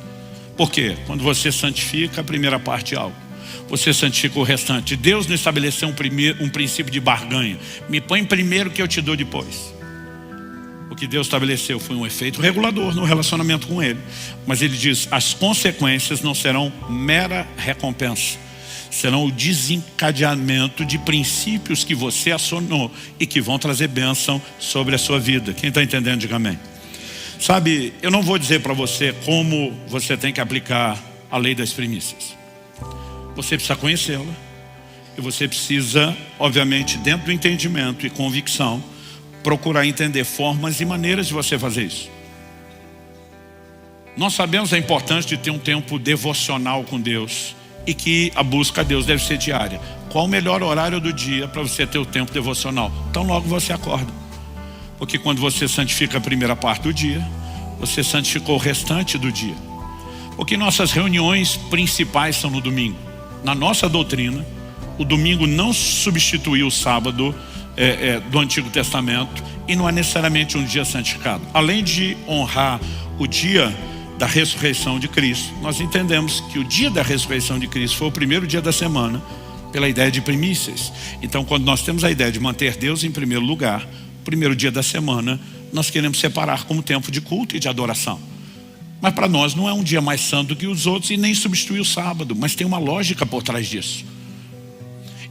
Por quê? Quando você santifica a primeira parte de algo, você santifica o restante. Deus não estabeleceu um princípio de barganha. Me põe primeiro que eu te dou depois. O que Deus estabeleceu foi um efeito regulador no relacionamento com Ele. Mas Ele diz, as consequências não serão mera recompensa. Serão o desencadeamento de princípios que você acionou e que vão trazer bênção sobre a sua vida. Quem está entendendo, diga amém. Sabe, eu não vou dizer para você como você tem que aplicar a lei das primícias. Você precisa conhecê-la. E você precisa, obviamente, dentro do entendimento e convicção, procurar entender formas e maneiras de você fazer isso. Nós sabemos a importância de ter um tempo devocional com Deus e que a busca a Deus deve ser diária. Qual o melhor horário do dia para você ter o tempo devocional? Então logo você acorda. Porque quando você santifica a primeira parte do dia, você santificou o restante do dia. Porque nossas reuniões principais são no domingo. Na nossa doutrina, o domingo não substituiu o sábado do Antigo Testamento e não é necessariamente um dia santificado. Além de honrar o dia da ressurreição de Cristo, nós entendemos que o dia da ressurreição de Cristo foi o primeiro dia da semana pela ideia de primícias. Então, quando nós temos a ideia de manter Deus em primeiro lugar, primeiro dia da semana, nós queremos separar como tempo de culto e de adoração. Mas para nós não é um dia mais santo do que os outros e nem substitui o sábado, mas tem uma lógica por trás disso.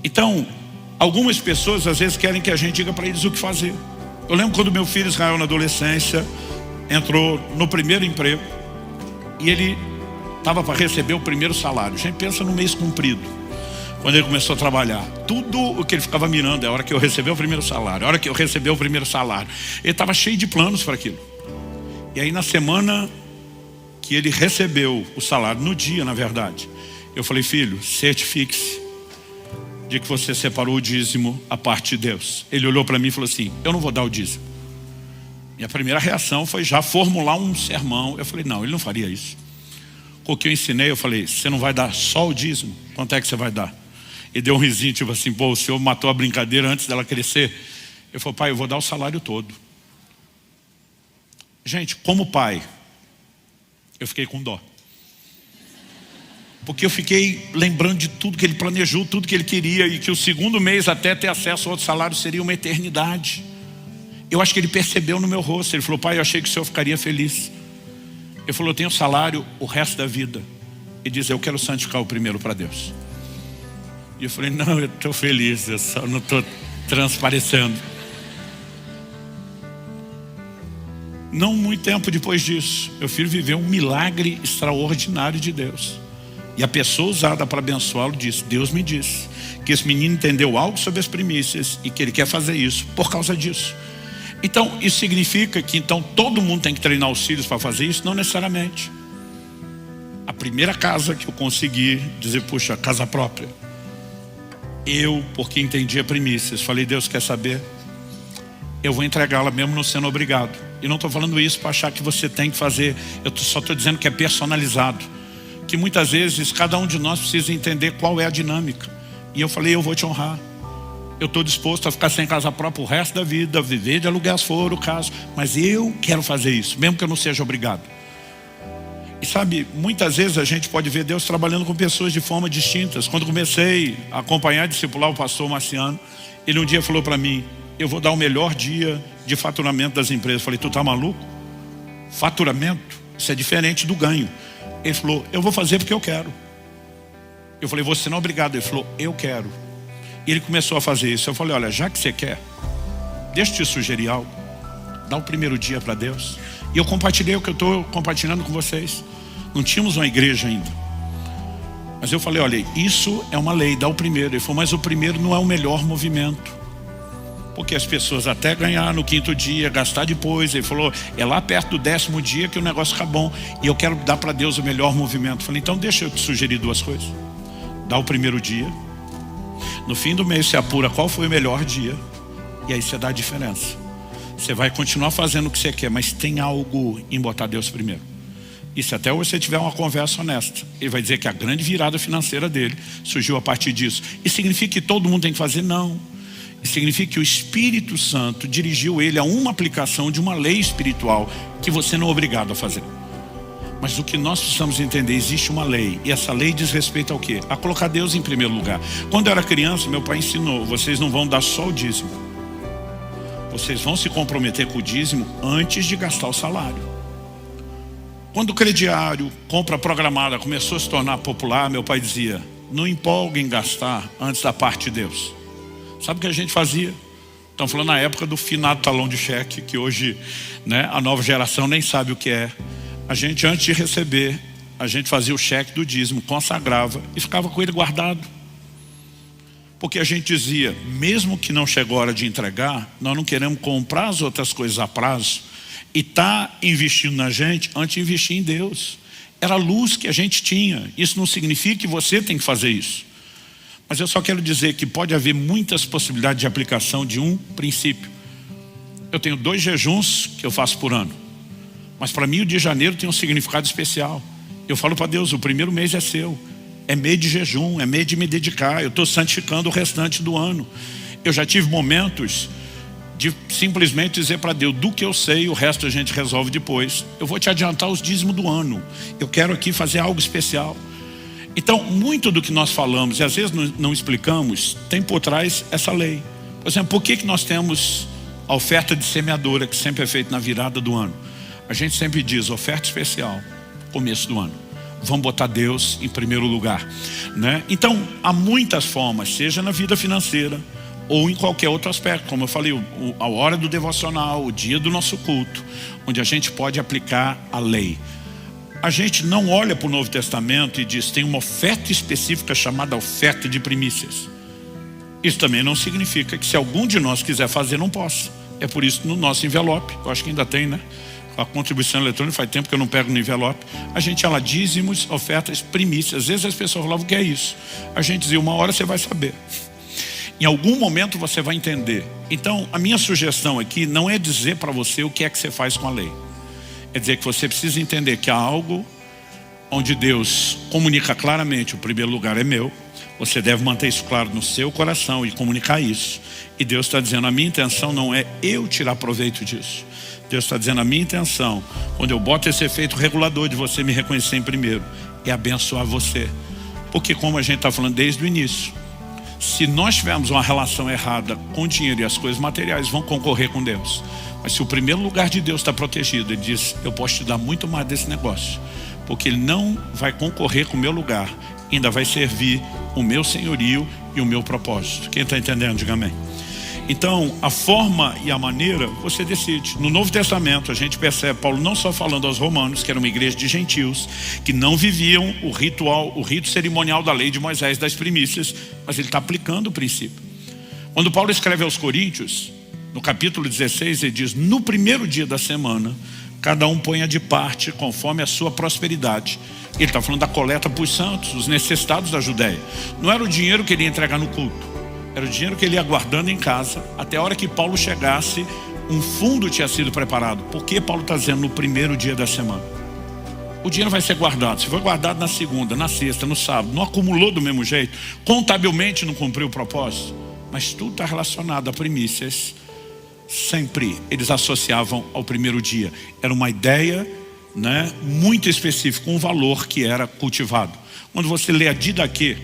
Então, algumas pessoas às vezes querem que a gente diga para eles o que fazer. Eu lembro quando meu filho Israel, na adolescência, entrou no primeiro emprego e ele estava para receber o primeiro salário. A gente pensa no mês cumprido. Quando ele começou a trabalhar, tudo o que ele ficava mirando é a hora que eu receber o primeiro salário, a hora que eu receber o primeiro salário. Ele estava cheio de planos para aquilo. E aí na semana que ele recebeu o salário, no dia na verdade, eu falei, filho, certifique-se de que você separou o dízimo a parte de Deus. Ele olhou para mim e falou assim, eu não vou dar o dízimo. Minha primeira reação foi já formular um sermão. Eu falei, não, ele não faria isso. O que eu ensinei, eu falei, você não vai dar só o dízimo? Quanto é que você vai dar? Ele deu um risinho, tipo assim, pô, o senhor matou a brincadeira antes dela crescer. Ele falou, pai, eu vou dar o salário todo. Gente, como pai, eu fiquei com dó. Porque eu fiquei lembrando de tudo que ele planejou, tudo que ele queria, e que o segundo mês até ter acesso a outro salário seria uma eternidade. Eu acho que ele percebeu no meu rosto. Ele falou, pai, eu achei que o senhor ficaria feliz. Ele falou, eu tenho salário o resto da vida. E diz, eu quero santificar o primeiro para Deus. E eu falei, não, eu estou feliz, eu só não estou transparecendo. Não muito tempo depois disso, meu filho viveu um milagre extraordinário de Deus. E a pessoa usada para abençoá-lo disse, Deus me disse que esse menino entendeu algo sobre as primícias e que ele quer fazer isso por causa disso. Então, isso significa que então todo mundo tem que treinar os filhos para fazer isso? Não necessariamente. A primeira casa que eu consegui dizer, puxa, casa própria. Eu, porque entendi a primícias, falei, Deus quer saber? Eu vou entregá-la mesmo não sendo obrigado. E não estou falando isso para achar que você tem que fazer. Eu só estou dizendo que é personalizado. Que muitas vezes cada um de nós precisa entender qual é a dinâmica. E eu falei, eu vou te honrar. Eu estou disposto a ficar sem casa própria o resto da vida, viver de aluguel se for o caso. Mas eu quero fazer isso, mesmo que eu não seja obrigado. E sabe, muitas vezes a gente pode ver Deus trabalhando com pessoas de forma distintas. Quando comecei a acompanhar e discipular o pastor Marciano, ele um dia falou para mim, eu vou dar o melhor dia de faturamento das empresas. Eu falei, tu tá maluco? Faturamento? Isso é diferente do ganho. Ele falou, eu vou fazer porque eu quero. Eu falei, você não é obrigado. Ele falou, eu quero. E ele começou a fazer isso. Eu falei, olha, já que você quer, deixa eu te sugerir algo. Dá o primeiro dia para Deus. E eu compartilhei o que eu estou compartilhando com vocês. Não tínhamos uma igreja ainda. Mas eu falei, olha, isso é uma lei, dá o primeiro. Ele falou, mas o primeiro não é o melhor movimento. Porque as pessoas até ganhar no 5º dia, gastar depois. Ele falou, é lá perto do 10º dia que o negócio fica bom. E eu quero dar para Deus o melhor movimento. Eu falei, então deixa eu te sugerir duas coisas. Dá o primeiro dia. No fim do mês você apura qual foi o melhor dia. E aí você dá a diferença. Você vai continuar fazendo o que você quer, mas tem algo em botar Deus primeiro. E se até hoje você tiver uma conversa honesta, ele vai dizer que a grande virada financeira dele surgiu a partir disso. Isso significa que todo mundo tem que fazer? Não. Isso significa que o Espírito Santo dirigiu ele a uma aplicação de uma lei espiritual que você não é obrigado a fazer. Mas o que nós precisamos entender, existe uma lei. E essa lei diz respeito ao quê? A colocar Deus em primeiro lugar. Quando eu era criança, meu pai ensinou, vocês não vão dar só o dízimo. Vocês vão se comprometer com o dízimo antes de gastar o salário. Quando o crediário, compra programada, começou a se tornar popular, meu pai dizia, não empolgue em gastar antes da parte de Deus. Sabe o que a gente fazia? Estamos falando na época do finado talão de cheque, que hoje, né, a nova geração nem sabe o que é. A gente, antes de receber, a gente fazia o cheque do dízimo, consagrava e ficava com ele guardado. Porque a gente dizia, mesmo que não chegou a hora de entregar, nós não queremos comprar as outras coisas a prazo e tá investindo na gente antes de investir em Deus. Era a luz que a gente tinha. Isso não significa que você tem que fazer isso. Mas eu só quero dizer que pode haver muitas possibilidades de aplicação de um princípio. Eu tenho 2 jejuns que eu faço por ano. Mas para mim o de janeiro tem um significado especial. Eu falo para Deus, o primeiro mês é seu. É mês de jejum, é mês de me dedicar. Eu estou santificando o restante do ano. Eu já tive momentos de simplesmente dizer para Deus, do que eu sei, o resto a gente resolve depois. Eu vou te adiantar os dízimos do ano. Eu quero aqui fazer algo especial. Então, muito do que nós falamos, e às vezes não explicamos, tem por trás essa lei. Por exemplo, por que nós temos a oferta de semeadora, que sempre é feita na virada do ano? A gente sempre diz, oferta especial, começo do ano. Vamos botar Deus em primeiro lugar, né? Então, há muitas formas, seja na vida financeira, ou em qualquer outro aspecto. Como eu falei, a hora do devocional, o dia do nosso culto, onde a gente pode aplicar a lei. A gente não olha para o Novo Testamento e diz, tem uma oferta específica chamada oferta de primícias. Isso também não significa que se algum de nós quiser fazer, não possa. É por isso que no nosso envelope, eu acho que ainda tem, né? A contribuição eletrônica, faz tempo que eu não pego no envelope. A gente ela dízimos, ofertas, primícias. Às vezes as pessoas falavam, o que é isso? A gente dizia, uma hora você vai saber. Em algum momento você vai entender. Então, a minha sugestão aqui não é dizer para você o que é que você faz com a lei. É dizer que você precisa entender que há algo onde Deus comunica claramente, o primeiro lugar é meu, Você deve manter isso claro no seu coração e comunicar isso. E Deus está dizendo, a minha intenção não é eu tirar proveito disso. Deus está dizendo, a minha intenção, quando eu boto esse efeito regulador de você me reconhecer em primeiro, é abençoar você. Porque como a gente está falando desde o início, se nós tivermos uma relação errada com o dinheiro e as coisas materiais, vão concorrer com Deus. Mas se o primeiro lugar de Deus está protegido, Ele diz, eu posso te dar muito mais desse negócio. Porque Ele não vai concorrer com o meu lugar, ainda vai servir o meu senhorio e o meu propósito. Quem está entendendo, diga amém. Então, a forma e a maneira, você decide. No Novo Testamento, a gente percebe Paulo não só falando aos romanos, que era uma igreja de gentios, que não viviam o rito cerimonial da lei de Moisés das primícias, mas ele está aplicando o princípio. Quando Paulo escreve aos Coríntios, no capítulo 16, ele diz, no primeiro dia da semana, cada um ponha de parte conforme a sua prosperidade. Ele está falando da coleta para os santos, os necessitados da Judéia. Não era o dinheiro que ele ia entregar no culto. Era o dinheiro que ele ia guardando em casa, até a hora que Paulo chegasse, um fundo tinha sido preparado. Por que Paulo está dizendo no primeiro dia da semana? O dinheiro vai ser guardado. Se foi guardado na segunda, na sexta, no sábado, não acumulou do mesmo jeito, contabilmente não cumpriu o propósito, mas tudo está relacionado a primícias. Sempre eles associavam ao primeiro dia. Era uma ideia, né, muito específica, um valor que era cultivado. Quando você lê a Didaquê,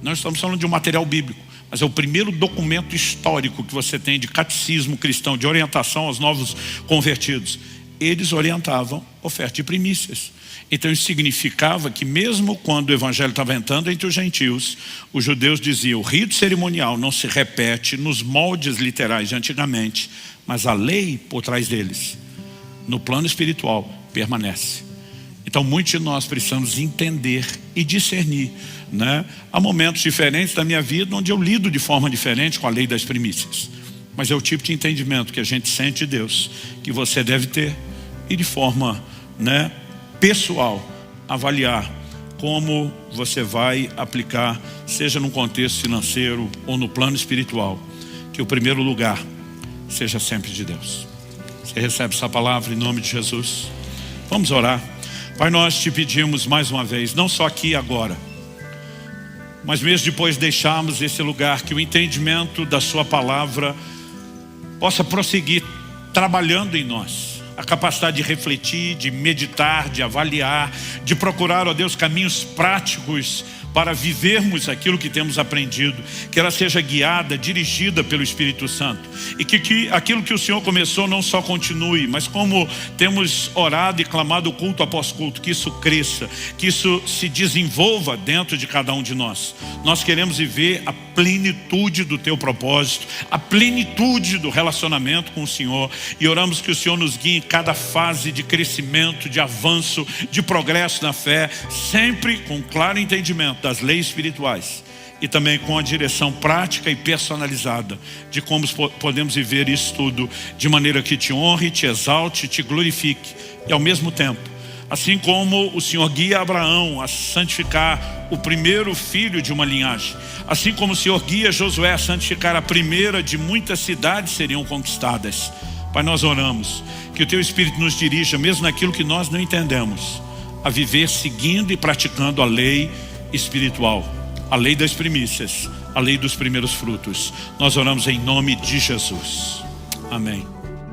nós estamos falando de um material bíblico, mas é o primeiro documento histórico que você tem de catecismo cristão, de orientação aos novos convertidos. Eles orientavam oferta de primícias. Então isso significava que mesmo quando o evangelho estava entrando entre os gentios, os judeus diziam, o rito cerimonial não se repete nos moldes literais de antigamente, mas a lei por trás deles, no plano espiritual, permanece. Então muitos de nós precisamos entender e discernir, né? Há momentos diferentes da minha vida onde eu lido de forma diferente com a lei das primícias. Mas é o tipo de entendimento que a gente sente de Deus, que você deve ter e de forma, né, pessoal, avaliar como você vai aplicar, seja num contexto financeiro ou no plano espiritual, que o primeiro lugar seja sempre de Deus. Você recebe essa palavra em nome de Jesus? Vamos orar. Pai, nós te pedimos mais uma vez, não só aqui e agora, mas mesmo depois deixarmos esse lugar, que o entendimento da sua palavra possa prosseguir trabalhando em nós. A capacidade de refletir, de meditar, de avaliar, de procurar, ó Deus, caminhos práticos para vivermos aquilo que temos aprendido, que ela seja guiada, dirigida pelo Espírito Santo, e que aquilo que o Senhor começou não só continue, mas como temos orado e clamado culto após culto, que isso cresça, que isso se desenvolva dentro de cada um de nós. Nós queremos viver a plenitude do teu propósito, a plenitude do relacionamento com o Senhor, e oramos que o Senhor nos guie em cada fase de crescimento, de avanço, de progresso na fé, sempre com claro entendimento das leis espirituais e também com a direção prática e personalizada de como podemos viver isso tudo de maneira que te honre, te exalte, te glorifique, e ao mesmo tempo, assim como o Senhor guia Abraão a santificar o primeiro filho de uma linhagem, assim como o Senhor guia Josué a santificar a primeira de muitas cidades seriam conquistadas. Pai, nós oramos que o teu Espírito nos dirija, mesmo naquilo que nós não entendemos, a viver seguindo e praticando a lei espiritual, a lei das primícias, a lei dos primeiros frutos. Nós oramos em nome de Jesus. Amém.